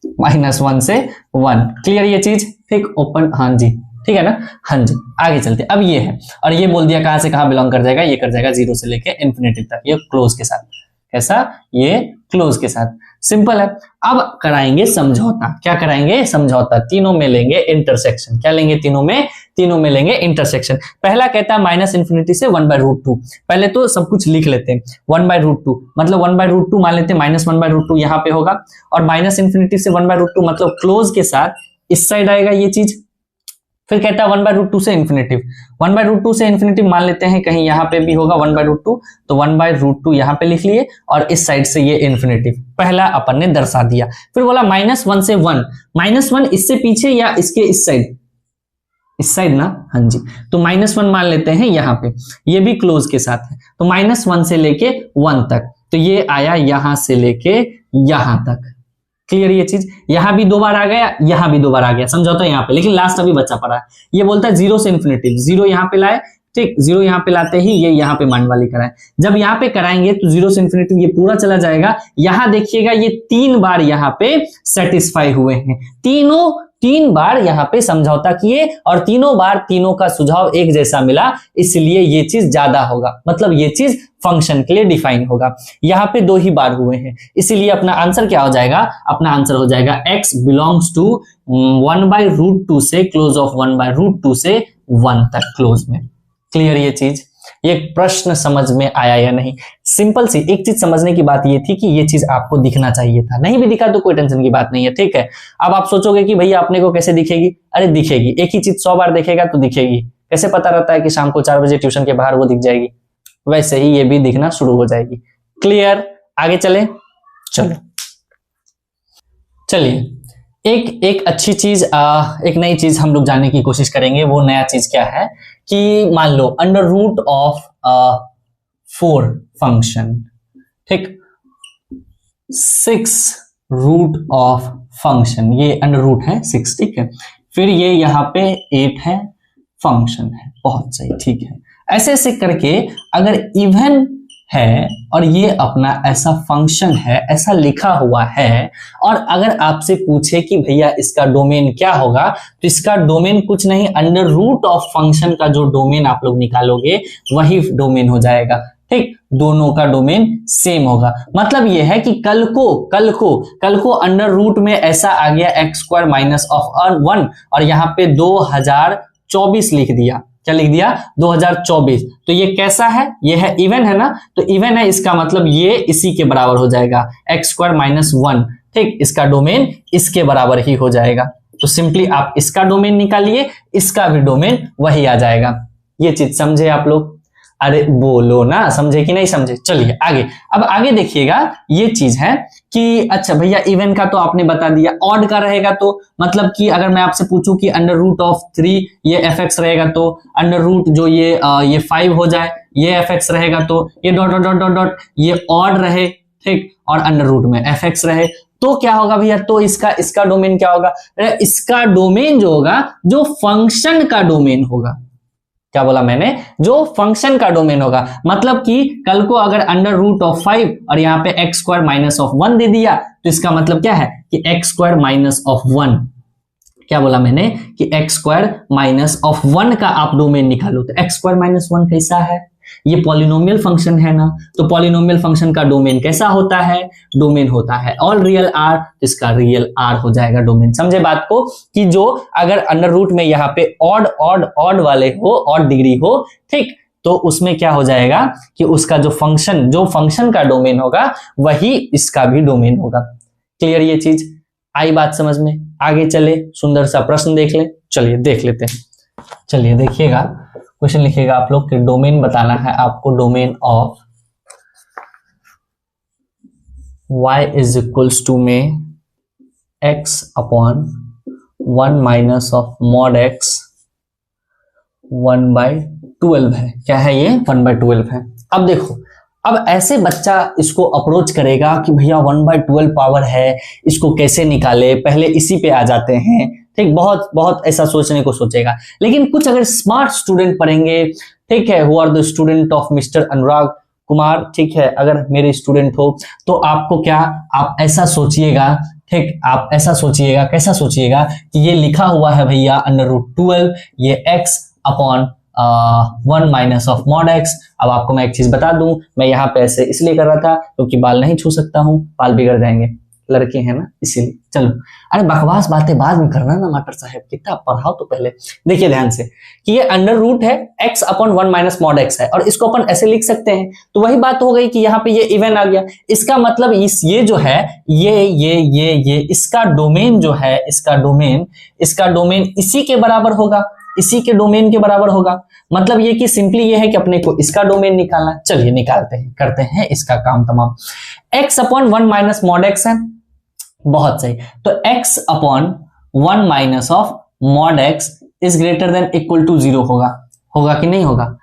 -1 से 1, क्लियर ये चीज, ठीक। ओपन, हाँ जी, ठीक है ना, हाँ जी। आगे चलते, अब ये है, और ये बोल दिया कहां से कहां बिलोंग कर जाएगा, ये कर जाएगा 0 से लेके इन्फिनिटी तक, ये क्लोज के साथ, कैसा, ये क्लोज के साथ, सिंपल है। अब कराएंगे समझौता, क्या कराएंगे, समझौता, तीनों में लेंगे इंटरसेक्शन। क्या लेंगे, तीनों में लेंगे इंटरसेक्शन। पहला कहता है -∞ से 1/√2, पहले तो सब कुछ लिख लेते हैं। 1/√2 मतलब 1/√2 मान लेते हैं, -1/√2 यहां पे होगा, और -∞ से 1/√2 मतलब क्लोज के साथ इस साइड आएगा ये चीज। फिर कहता है 1/√2 से इन्फिनिटिव, 1/√2 से इन्फिनिटिव मान लेते हैं, कहीं यहां पे भी होगा 1/√2, तो 1/√2 यहां पे लिख लिए, और इस साइड से ये इन्फिनिटिव, पहला अपन ने दर्शा दिया। फिर बोला -1 से 1, -1 इससे पीछे या इसके इस साइड ना, हाँ जी, तो -1 मान लेते हैं यहां पे, ये भी क्लोज के साथ है, तो -1 से लेके 1 तक, तो ये आया यहां से लेके यहां तक। क्लियर ये चीज, यहां भी 2 बार आ गया, यहां भी 2 बार आ गया, समझौता यहां पे, लेकिन लास्ट अभी बचा पड़ा है। ये बोलता है 0 से इन्फिनिटिव, 0 यहां पे लाए, ठीक, 0 यहां पे लाते ही ये यहां पे मान वाली कराए। जब यहां पे कराएंगे तो 0 से इन्फिनिटिव ये पूरा चला जाएगा। यहां देखिएगा ये 3 बार यहां पे सेटिस्फाई हुए हैं, 3 बार यहां पे समझौता किए, और तीनों बार तीनों का सुझाव एक जैसा मिला, इसलिए ये चीज ज्यादा होगा, मतलब ये चीज फंक्शन के लिए डिफाइन होगा। यहां पे 2 ही बार हुए हैं, इसीलिए अपना आंसर क्या हो जाएगा, अपना आंसर हो जाएगा x बिलोंग्स टू 1/√2 से क्लोज ऑफ 1/√2 से 1 तक क्लोज में। क्लियर ये चीज, ये प्रश्न समझ में आया या नहीं। सिंपल सी एक चीज समझने की बात ये थी कि ये चीज आपको दिखना चाहिए था, नहीं भी दिखा तो कोई टेंशन की बात नहीं है, ठीक है। अब आप सोचोगे कि भैया अपने को कैसे दिखेगी, अरे दिखेगी, एक ही चीज 100 बार देखेगा तो दिखेगी। कैसे पता रहता है कि शाम को 4 बजे ट्यूशन के बाहर वो दिख जाएगी, वैसे ही ये भी दिखना शुरू हो जाएगी। क्लियर, आगे चले, चलो चलिए, एक अच्छी चीज, एक नई चीज हम लोग जानने की कोशिश करेंगे। वो नया चीज क्या है कि मान लो अंडर रूट ऑफ 4 फंक्शन, ठीक, 6 रूट ऑफ फंक्शन, ये अंडर रूट है 6, ठीक है। फिर ये यहाँ पे 8 है, फंक्शन है, बहुत सही, ठीक है। ऐसे ऐसे करके अगर इवन है और ये अपना ऐसा फंक्शन है, ऐसा लिखा हुआ है, और अगर आपसे पूछे कि भैया इसका डोमेन क्या होगा, तो इसका डोमेन कुछ नहीं, अंडर रूट ऑफ फंक्शन का जो डोमेन आप लोग निकालोगे वही डोमेन हो जाएगा, ठीक। दोनों का डोमेन सेम होगा। मतलब ये है कि कल को अंडर रूट में ऐसा आ गया x² माइनस ऑफ 1 और यहाँ पे 2024 लिख दिया, क्या लिख दिया, 2024, तो ये कैसा है, ये है इवन है ना, तो इवन है, इसका मतलब ये इसी के बराबर हो जाएगा, x² माइनस 1, ठीक, इसका डोमेन इसके बराबर ही हो जाएगा। तो सिंपली आप इसका डोमेन निकालिए, इसका भी डोमेन वही आ जाएगा। ये चीज समझे आप लोग, अरे बोलो ना, समझे कि नहीं समझे। चलिए आगे, अब आगे देखिएगा, ये चीज है कि अच्छा भैया इवन का तो आपने बता दिया, ऑड का रहेगा तो मतलब कि अगर मैं आपसे पूछूं कि अंडर रूट ऑफ 3 ये fx रहेगा, तो अंडर रूट जो ये 5 हो जाए, ये fx रहेगा, तो ये dot dot dot dot dot ये ऑड रहे, ठीक, और अंडर रूट में fx रहे, तो क्या होगा भैया, तो इसका डोमेन क्या होगा, इसका डोमेन जो होगा, जो फंक्शन का डोमेन होगा, क्या बोला मैंने, जो फंक्शन का डोमेन होगा। मतलब कि कल को अगर अंडर रूट ऑफ 5 और यहाँ पे एक्स स्क्वायर माइनस ऑफ 1 दे दिया, तो इसका मतलब क्या है कि एक्स स्क्वायर माइनस ऑफ 1, क्या बोला मैंने कि एक्स स्क्वायर माइनस ऑफ 1 का आप डोमेन निकालो। तो एक्स स्क्वायर माइनस 1 कैसा है, ये पॉलिनोमियल फंक्शन है ना, तो पॉलिनोमियल फंक्शन का डोमेन कैसा होता है, डोमेन होता है ऑल रियल आर, इसका रियल आर हो जाएगा डोमेन। समझे बात को, कि जो अगर अंडर रूट में यहाँ पे ऑड ऑड ऑड वाले हो, ऑड डिग्री हो, ठीक, तो उसमें क्या हो जाएगा कि उसका जो फंक्शन का डोमेन होगा वही इसका भी डोमेन होगा। क्लियर ये चीज आई बात समझ में? आगे चले, सुंदर सा प्रश्न देख ले, चलिए देख लेते हैं। चलिए देखिएगा, क्वेश्चन लिखिएगा आप लोग कि डोमेन बताना है आपको, domain of y is equals to में x upon 1 minus of mod x 1/12 है। क्या है ये, 1/12 है। अब देखो, अब ऐसे बच्चा इसको अप्रोच करेगा कि भैया 1/12 पावर है, इसको कैसे निकाले, पहले इसी पे आ जाते हैं, ठीक, बहुत बहुत ऐसा सोचने को सोचेगा। लेकिन कुछ अगर स्मार्ट स्टूडेंट पढ़ेंगे, ठीक है, who are the student of mister Anurag Kumar, ठीक है, अगर मेरे स्टूडेंट हो तो आपको क्या, आप ऐसा सोचिएगा, ठीक, आप ऐसा सोचिएगा, कैसा सोचिएगा कि ये लिखा हुआ है भैया अंडर रूट 12, ये x upon 1 minus of mod x. अब आपको मैं एक चीज बता दूं, मैं यहाँ पे ऐसे इसलिए कर रहा था क्योंकि बाल नहीं छू सकता हूं, बाल बिगड़ जाएंगे, लड़के हैं ना इसीलिए। चलो, अरे बकवास बातें बाद में करना ना मास्टर साहब, कितना पढ़ाओ तो पहले। देखिए ध्यान से कि ये अंडर रूट है x upon 1 minus mod x है, और इसको अपन ऐसे लिख सकते हैं। तो वही बात हो गई कि यहाँ पे ये इवन आ गया, इसका मतलब ये जो है ये इसका डोमेन जो है, इसका डोमेन इसी के बराबर होगा, इसी के डोमेन के बराबर होगा। मतलब ये कि सिंपली ये है कि अपने को इसका डोमेन निकालना। चलिए निकालते हैं, करते हैं इसका काम तमाम। x upon 1 minus mod x है, बहुत सही। तो x upon 1 minus of mod x is greater than equal to 0 होगा कि नहीं होगा?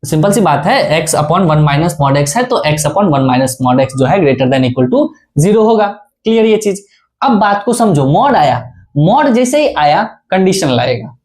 सिंपल सी बात है, x upon 1 minus mod x है तो x upon 1 minus mod x जो है ग्रेटर देन इक्वल टू 0 होगा। क्लियर ये चीज? अब बात को समझो, मॉड आया, मॉड जैसे ही आया कंडीशन लाएगा,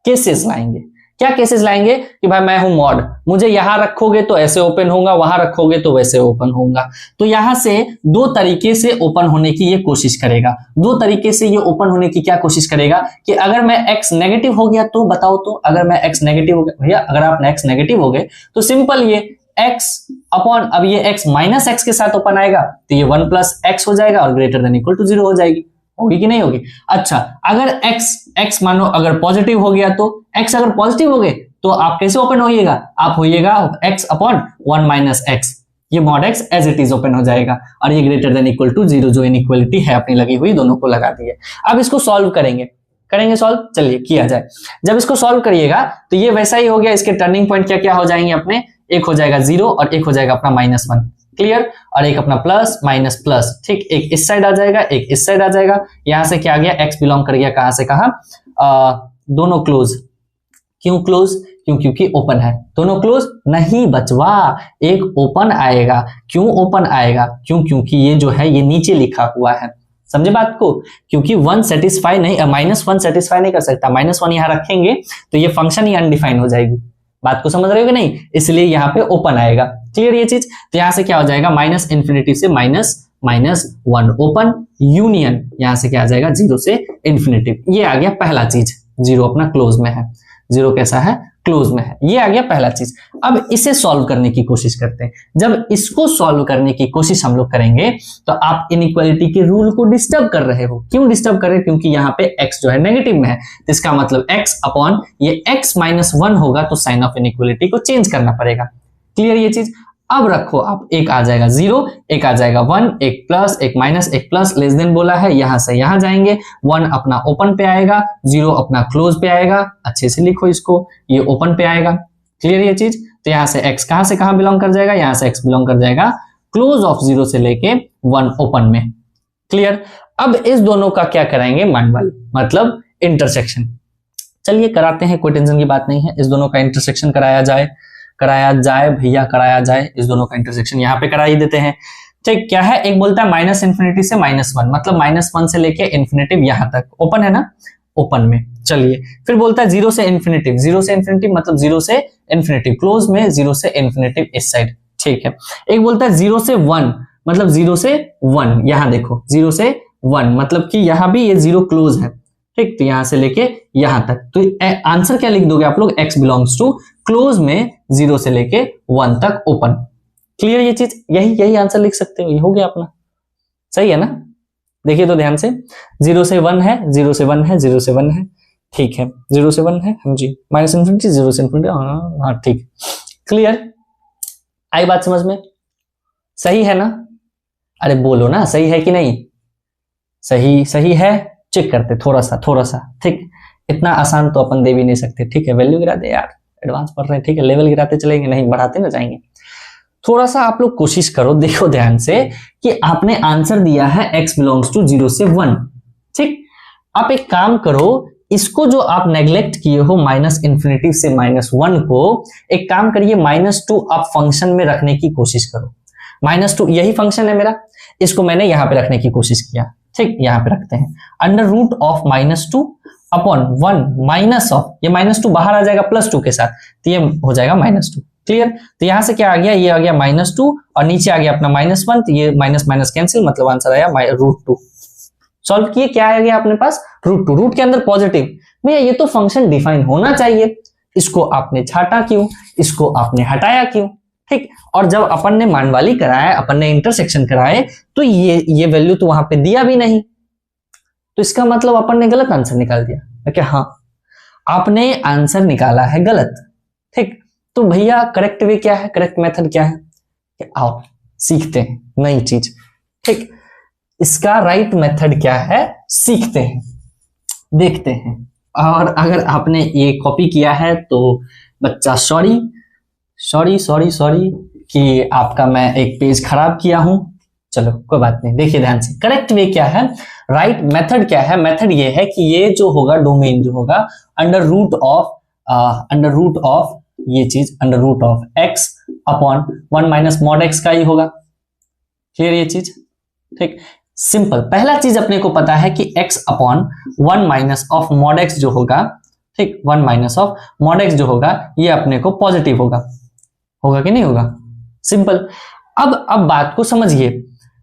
केसेस लाएंगे। क्या केसेस लाएंगे कि भाई मैं हूं मॉड, मुझे यहां रखोगे तो ऐसे ओपन होगा, वहां रखोगे तो वैसे ओपन होगा। तो यहां से दो तरीके से ओपन होने की ये कोशिश करेगा, दो तरीके से ये ओपन होने की क्या कोशिश करेगा कि अगर मैं x नेगेटिव हो गया तो बताओ, तो अगर मैं x नेगेटिव हो गया, भैया अगर आप x नेगेटिव हो गए तो सिंपल ये x अपॉन, अब ये x माइनस एक्स के साथ ओपन आएगा तो ये 1 प्लस एक्स हो जाएगा और ग्रेटर देन इक्वल टू 0 हो जाएगी। होगी कि नहीं होगी? अच्छा, अगर x मानो अगर पॉजिटिव हो गया तो x अगर पॉजिटिव हो गए तो आप कैसे ओपन होइएगा? आप होइएगा x अपॉन 1 माइनस एक्स, ये mod x as it is open हो जाएगा और ये ग्रेटर देन इक्वल टू 0 जो इनइक्वालिटी है अपनी लगी हुई दोनों को लगा दी है। अब इसको सॉल्व करेंगे सॉल्व, चलिए किया जाए। जब इसको सॉल्व करिएगा तो ये वैसा ही हो गया, इसके टर्निंग पॉइंट क्या क्या हो जाएंगे अपने, एक हो जाएगा 0 और एक हो जाएगा अपना -1, क्लियर, और एक अपना प्लस माइनस प्लस, ठीक, एक इस साइड आ जाएगा एक इस साइड आ जाएगा। यहां से क्या आ गया, x बिलोंग कर गया कहां से कहां, दोनों क्लोज। क्यों क्लोज? क्योंकि ओपन है, दोनों क्लोज नहीं बचवा, एक ओपन आएगा। क्यों ओपन आएगा? क्योंकि ये जो है ये नीचे लिखा हुआ है, समझे बात को, क्योंकि 1 सेटिस्फाई नहीं, -1 सेटिस्फाई नहीं कर सकता, -1 यहां रखेंगे तो ये फंक्शन ही अनडिफाइन हो जाएगी। बात को समझ रहे हो कि नहीं? इसलिए यहाँ पे ओपन आएगा। क्लियर ये चीज? तो यहां से क्या हो जाएगा, माइनस इन्फिनिटी से -1 ओपन यूनियन, यहां से क्या आ जाएगा 0 से इन्फिनिटी। ये आ गया पहला चीज, 0 अपना क्लोज में है, 0 कैसा है, क्लोज में है, ये आ गया पहला चीज। अब इसे सॉल्व करने की कोशिश करते हैं। जब इसको सॉल्व करने की कोशिश हम लोग करेंगे तो आप इनइक्वालिटी के रूल को डिस्टर्ब कर रहे हो। क्यों डिस्टर्ब कर रहे हो? क्योंकि यहाँ पे x जो है नेगेटिव में है, तो इसका मतलब x अपॉन ये x -1 होगा तो साइन ऑफ इनइक्वालिटी को चेंज करना पड़ेगा। क्लियर ये चीज? अब रखो आप, एक आ जाएगा 0, एक आ जाएगा 1, एक प्लस एक माइनस एक प्लस, लेस देन बोला है, यहां से यहां जाएंगे, 1 अपना ओपन पे आएगा, 0 अपना क्लोज पे आएगा। अच्छे से लिखो इसको, ये ओपन पे आएगा। क्लियर ये चीज? तो यहां से x कहां से कहां बिलोंग कर जाएगा, यहां से x बिलोंग कर जाएगा क्लोज ऑफ 0 से लेके 1 ओपन में। क्लियर? अब इस दोनों का क्या कराएंगे, माइंड मतलब इंटरसेक्शन। चलिए कराते हैं, कोई टेंशन की बात नहीं है, इस दोनों का इंटरसेक्शन कराया जाए भैया, कराया जाए, इस दोनों का इंटरसेक्शन यहाँ पे करा ही देते हैं। ठीक, क्या है, एक बोलता है माइनस इन्फिनिटी से -1, मतलब -1 से लेके इन्फिनिटी यहां तक, ओपन है ना, ओपन में। चलिए फिर बोलता है 0 से इन्फिनिटी, 0 से इन्फिनिटी मतलब 0 से इन्फिनिटी, क्लोज में 0 से इन्फिनिटी इस साइड, ठीक है। एक बोलता है 0 से 1, मतलब 0 से 1, यहां देखो 0 से 1 मतलब कि यहां भी ये 0 क्लोज है, ठीक, तो यहां से लेके यहां तक, तो आंसर क्या लिख दोगे आप लोग, x बिलोंग्स टू क्लोज में 0 से लेके 1 तक ओपन। क्लियर ये चीज, यही आंसर लिख सकते हो, ये हो गया अपना, सही है ना। देखिए तो ध्यान से, 0 से 1 है, 0 से 1 है, 0 से 1 है, ठीक है, 0 से 1 है, हाँ जी, माइनस इन्फिनिटी 0 से इन्फिनिटी, हाँ ठीक, क्लियर, आई बात समझ में, सही है ना। अरे बोलो ना सही है कि नहीं, सही है, चेक करते थोड़ा सा, ठीक, इतना आसान तो अपन दे भी नहीं सकते, ठीक है, वैल्यू गिरा दे यार, एडवांस पढ़ रहे हैं, ठीक है, लेवल गिराते चलेंगे, नहीं बढ़ाते ना जाएंगे। थोड़ा सा आप लोग कोशिश करो, देखो ध्यान से कि आपने आंसर दिया है x बिलोंग्स टू 0 से 1, ठीक, आप एक काम करो, इसको जो आप नेग्लेक्ट किए हो माइनस इन्फिनिटी से -1 को, एक काम करिए -2 आप फंक्शन में रखने की कोशिश करो। -2 यही फंक्शन है मेरा, इसको मैंने यहां पे रखने की कोशिश किया, ठीक, यहां पे रखते हैं, under root of -2 upon 1 minus of, ये -2 बाहर आ जाएगा +2 के साथ, तो ये हो जाएगा -2, क्लियर। तो यहां से क्या आ गया, ये आ गया -2 और नीचे आ गया अपना -1, तो ये माइनस माइनस कैंसिल, मतलब आंसर आया √2। सॉल्व किए, क्या आ गया अपने पास, √2, रूट के अंदर पॉजिटिव, भैया ये तो फंक्शन डिफाइन होना चाहिए, इसको आपने छाटा क्यों, इसको आपने हटाया क्यों, ठीक। और जब अपन ने मानवाली कराया, अपन ने इंटरसेक्शन कराए, तो ये वैल्यू तो वहां पे दिया भी नहीं, तो इसका मतलब अपन ने गलत आंसर निकाल दिया क्या, हाँ आपने आंसर निकाला है गलत, ठीक। तो भैया करेक्ट वे क्या है, करेक्ट मेथड क्या है, आओ सीखते हैं नई चीज, ठीक। इसका राइट मेथड क्या है, सीखते हैं, देखते हैं। और अगर आपने ये कॉपी किया है तो बच्चा सॉरी कि आपका मैं एक पेज खराब किया हूं, चलो कोई बात नहीं। देखिए ध्यान से, करेक्ट वे क्या है, राइट मेथड क्या है, मेथड ये है कि ये जो होगा डोमेन जो होगा अंडर रूट ऑफ ये चीज under root of x upon 1 minus mod x का ही होगा, क्लियर ये चीज, ठीक, सिंपल। पहला चीज अपने को पता है कि x upon 1 minus of mod x जो होगा, ठीक, 1 माइनस ऑफ मॉड x जो होगा ये अपने को पॉजिटिव होगा कि नहीं होगा, सिंपल। अब बात को समझिए,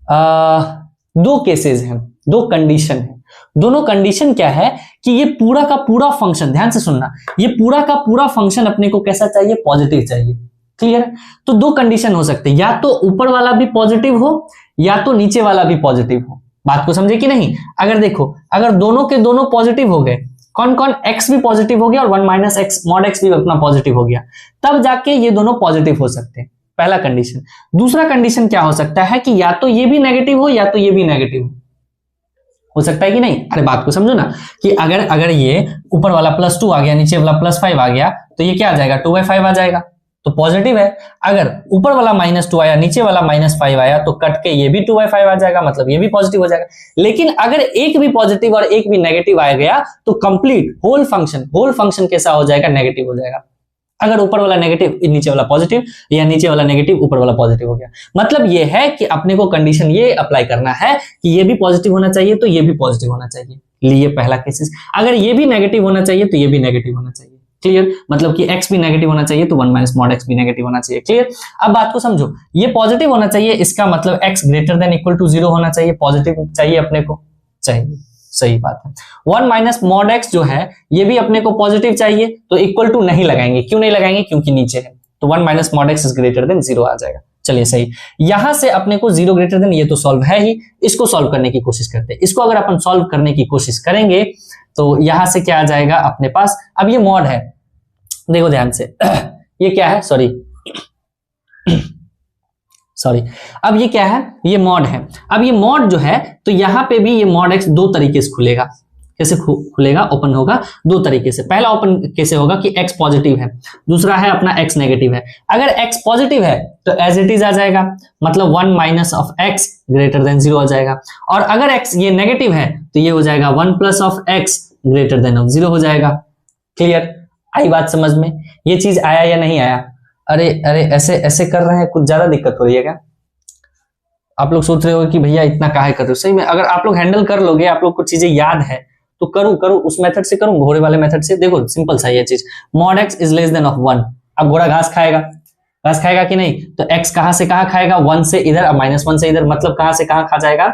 दो केसेस हैं, दो कंडीशन है, दोनों कंडीशन क्या है कि ये पूरा का पूरा फंक्शन, ध्यान से सुनना, ये पूरा का पूरा फंक्शन अपने को कैसा चाहिए, पॉजिटिव चाहिए, क्लियर। तो दो कंडीशन हो सकते हैं, या तो ऊपर वाला भी पॉजिटिव हो या तो नीचे वाला भी पॉजिटिव हो, बात को समझे कि नहीं। अगर देखो, अगर दोनों के दोनों पॉजिटिव हो गए, कौन कौन, x भी पॉजिटिव हो गया और 1 माइनस x मॉड x भी अपना पॉजिटिव हो गया, तब जाके ये दोनों पॉजिटिव हो सकते हैं, पहला कंडीशन। दूसरा कंडीशन क्या हो सकता है कि या तो ये भी नेगेटिव हो या तो ये भी नेगेटिव हो सकता है कि नहीं। अरे बात को समझो ना कि अगर ये ऊपर वाला +2 आ गया, नीचे वाला +5 आ गया, तो ये क्या आ जाएगा, 2/5 आ जाएगा, तो पॉजिटिव है। अगर ऊपर वाला -2 आया, नीचे वाला -5 आया, तो कट के ये भी 2/5 आ जाएगा, मतलब ये भी पॉजिटिव हो जाएगा। लेकिन अगर एक भी पॉजिटिव और एक भी नेगेटिव आ गया तो कंप्लीट होल फंक्शन कैसा हो जाएगा, नेगेटिव हो जाएगा। अगर ऊपर वाला नेगेटिव नीचे वाला पॉजिटिव, या नीचे वाला नेगेटिव ऊपर वाला पॉजिटिव हो गया, मतलब ये है कि अपने को कंडीशन ये अप्लाई करना है कि ये भी पॉजिटिव होना चाहिए तो ये भी पॉजिटिव होना चाहिए। लिए पहला केसेस, अगर ये भी नेगेटिव होना चाहिए तो ये भी नेगेटिव होना चाहिए, क्लियर। मतलब कि x भी नेगेटिव होना चाहिए तो 1 माइनस मॉड x भी नेगेटिव होना चाहिए, क्लियर। अब बात को समझो, ये पॉजिटिव होना चाहिए, इसका मतलब x greater than equal to 0 होना चाहिए, पॉजिटिव चाहिए अपने को, चाहिए, सही बात है। 1 माइनस मॉड x जो है ये भी अपने को पॉजिटिव चाहिए, तो इक्वल टू नहीं लगाएंगे, क्यों नहीं लगाएंगे, क्योंकि नीचे है, तो 1 minus mod x is greater then 0 आ जाएगा। चलिए सही, यहां से अपने को 0 ग्रेटर देन, ये तो सॉल्व है ही, इसको सॉल्व करने की कोशिश करते हैं। इसको अगर अपन सॉल्व करने की कोशिश करेंगे तो यहां से क्या आ जाएगा अपने पास, अब ये मॉड है, देखो ध्यान से, ये क्या है, सॉरी, अब ये क्या है, ये मॉड है। अब ये मॉड जो है, तो यहां पे भी ये मॉड x दो तरीके से खुलेगा, कैसे खुलेगा, ओपन होगा दो तरीके से। पहला ओपन कैसे होगा कि x पॉजिटिव है, दूसरा है अपना x नेगेटिव है। अगर x पॉजिटिव है तो एज इट इज आ जाएगा, मतलब 1 minus of x greater then 0 आ जाएगा, और अगर x ये नेगेटिव है तो ये हो जाएगा 1 plus of x greater then 0 हो जाएगा, क्लियर। आई बात समझ में, ये चीज आया या नहीं आया। अरे ऐसे कर रहे हैं, कुछ ज्यादा दिक्कत हो रही है क्या, आप लोग सोच रहे हो कि भैया इतना काहे कर रहे हो, सही में अगर आप लोग हैंडल कर लोगे, आप लोग को चीजें याद है तो करूं उस मेथड से करूं, घोड़े वाले मेथड से। देखो सिंपल सा ये चीज, mod x is less then of 1। अब घोड़ा घास खाएगा कि नहीं, तो x कहां से कहां खाएगा, 1 से इधर, अब -1 से इधर, मतलब कहां से कहां खा जाएगा,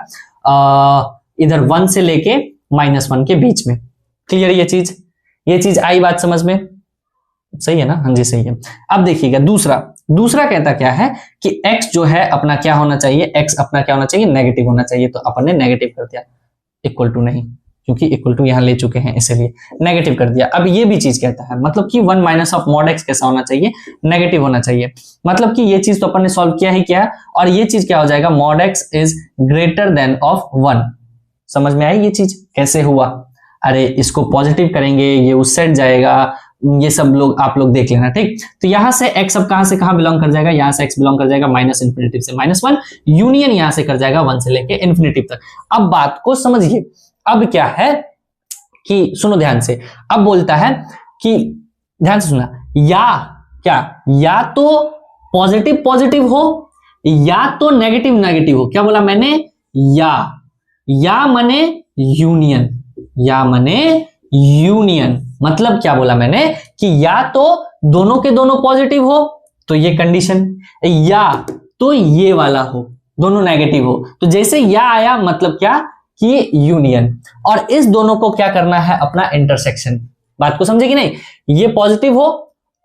इधर 1 से लेके -1 के बीच में। क्लियर ये चीज आई बात समझ में, सही है ना? हाँ जी सही है। अब देखिएगा दूसरा कहता क्या है कि x जो है अपना क्या होना चाहिए, x अपना क्या होना चाहिए, नेगेटिव होना चाहिए। तो अपन ने नेगेटिव कर दिया, इक्वल टू नहीं, क्योंकि इक्वल टू यहां ले चुके हैं इसलिए नेगेटिव कर दिया। अब ये भी चीज कहता है, मतलब कि 1 माइनस ऑफ mod x कैसा होना चाहिए, नेगेटिव होना चाहिए। मतलब कि ये चीज तो अपन ने सॉल्व किया ही क्या, और ये चीज क्या हो जाएगा, mod x is greater then of 1। समझ में आई ये चीज कैसे हुआ? अरे इसको पॉजिटिव करेंगे, ये उस साइड जाएगा, ये सब लोग आप लोग देख लेना, ठीक। तो यहां से x अब कहां से कहां बिलोंग कर जाएगा, यहां से x बिलोंग कर जाएगा -∞ से -1, यूनियन यहां से कर जाएगा 1 से लेके इन्फिनिटी तक। अब बात को समझिए, अब क्या है कि सुनो ध्यान से, अब बोलता है कि ध्यान से सुना, या तो पॉजिटिव पॉजिटिव हो या तो नेगेटिव नेगेटिव हो। क्या बोला मैंने, या मने यूनियन, मतलब क्या बोला मैंने कि या तो दोनों के दोनों पॉजिटिव हो तो ये कंडीशन, या तो ये वाला हो दोनों नेगेटिव हो। तो जैसे या आया मतलब क्या कि यूनियन, और इस दोनों को क्या करना है, अपना इंटरसेक्शन। बात को समझे कि नहीं, ये पॉजिटिव हो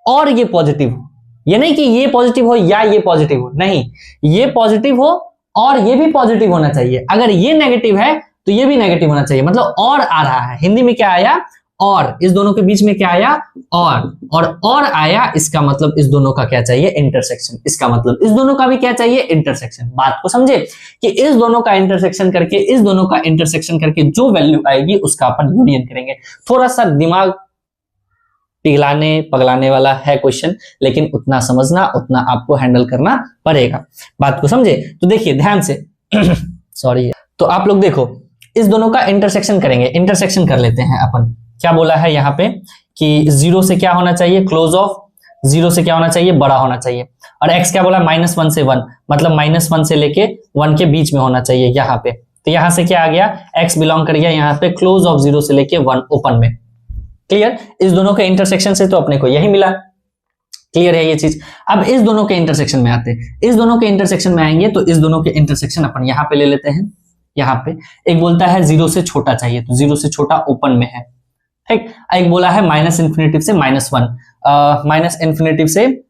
और ये पॉजिटिव हो, ये नहीं कि ये पॉजिटिव हो या ये पॉजिटिव हो, नहीं, ये पॉजिटिव हो और ये भी पॉजिटिव होना चाहिए। अगर ये नेगेटिव है तो ये भी नेगेटिव होना चाहिए, मतलब और आ रहा है, हिंदी में क्या आया, और इस दोनों के बीच में क्या आया, और आया, इसका मतलब इस दोनों का क्या चाहिए, इंटरसेक्शन। इसका मतलब इस दोनों का भी क्या चाहिए, इंटरसेक्शन। बात को समझे कि इस दोनों का इंटरसेक्शन करके, इस दोनों का इंटरसेक्शन करके जो वैल्यू आएगी उसका अपन यूनियन करेंगे। थोड़ा सा दिमाग पगलाने वाला है क्वेश्चन, लेकिन उतना समझना, उतना आपको हैंडल करना पड़ेगा। बात को समझे? तो देखिए ध्यान से सॉरी, तो आप लोग देखो इस दोनों का इंटरसेक्शन करेंगे, इंटरसेक्शन कर लेते हैं अपन। क्या बोला है यहाँ पे कि 0 से क्या होना चाहिए, क्लोज ऑफ 0 से क्या होना चाहिए, बड़ा होना चाहिए। और x क्या बोला, -1 से 1, मतलब -1 से लेके 1 के बीच में होना चाहिए यहाँ पे। तो यहाँ से क्या आ गया, x बिलोंग कर गया यहाँ पे क्लोज ऑफ 0 से लेके 1 ओपन में। क्लियर? इस दोनों के इंटरसेक्शन से तो अपने को यही मिला। क्लियर है ये चीज? अब इस दोनों के इंटरसेक्शन में आते हैं, इस दोनों के इंटरसेक्शन में आएंगे तो इस दोनों के इंटरसेक्शन अपन यहाँ पे ले लेते हैं। यहाँ पे एक बोलता है 0 से छोटा चाहिए, तो 0 से छोटा ओपन में है, ठीक। एक बोला है -∞ से -1, -∞ से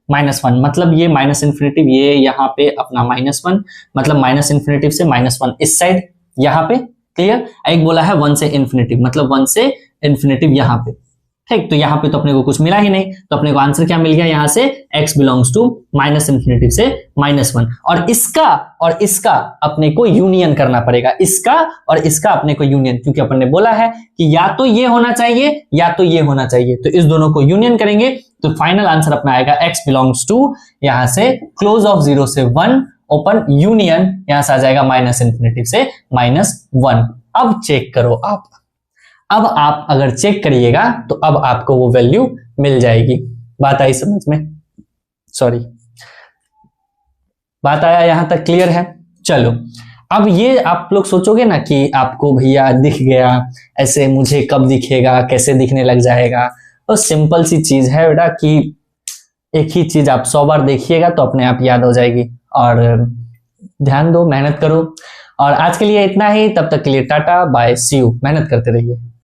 -1, मतलब ये -∞, ये यहाँ पे अपना -1, मतलब -∞ से -1 इस साइड यहाँ पे। क्लियर? एक बोला है 1 से इन्फिनिटी, मतलब 1 से इन्फिनिटी यहाँ पे, ठीक। तो यहाँ पे तो अपने को कुछ मिला ही नहीं, तो अपने को आंसर क्या मिल गया यहाँ से, x बिलोंग्स टू -∞ से -1। और इसका अपने को यूनियन करना पड़ेगा, इसका और इसका अपने को यूनियन, क्योंकि अपन ने बोला है कि या तो ये होना चाहिए या तो ये होना चाहिए। तो इस दोनों को यूनियन करेंगे तो फाइनल आंसर अपना आएगा x बिलोंग्स टू यहाँ से क्लोज ऑफ 0 से 1 ओपन, यूनियन यहां से आ जाएगा -∞ से -1। अब चेक करो आप, अब आप अगर चेक करिएगा तो अब आपको वो वैल्यू मिल जाएगी। बात आई समझ में? सॉरी, बात आया यहां तक? क्लियर है? चलो, अब ये आप लोग सोचोगे ना कि आपको भैया दिख गया, ऐसे मुझे कब दिखेगा, कैसे दिखने लग जाएगा? तो सिंपल सी चीज है बेटा कि एक ही चीज आप 100 बार देखिएगा तो अपने आप याद हो जाएगी। और ध्यान दो, मेहनत करो। और आज के लिए इतना ही, तब तक के लिए टाटा बाय, सी यू। मेहनत करते रहिए।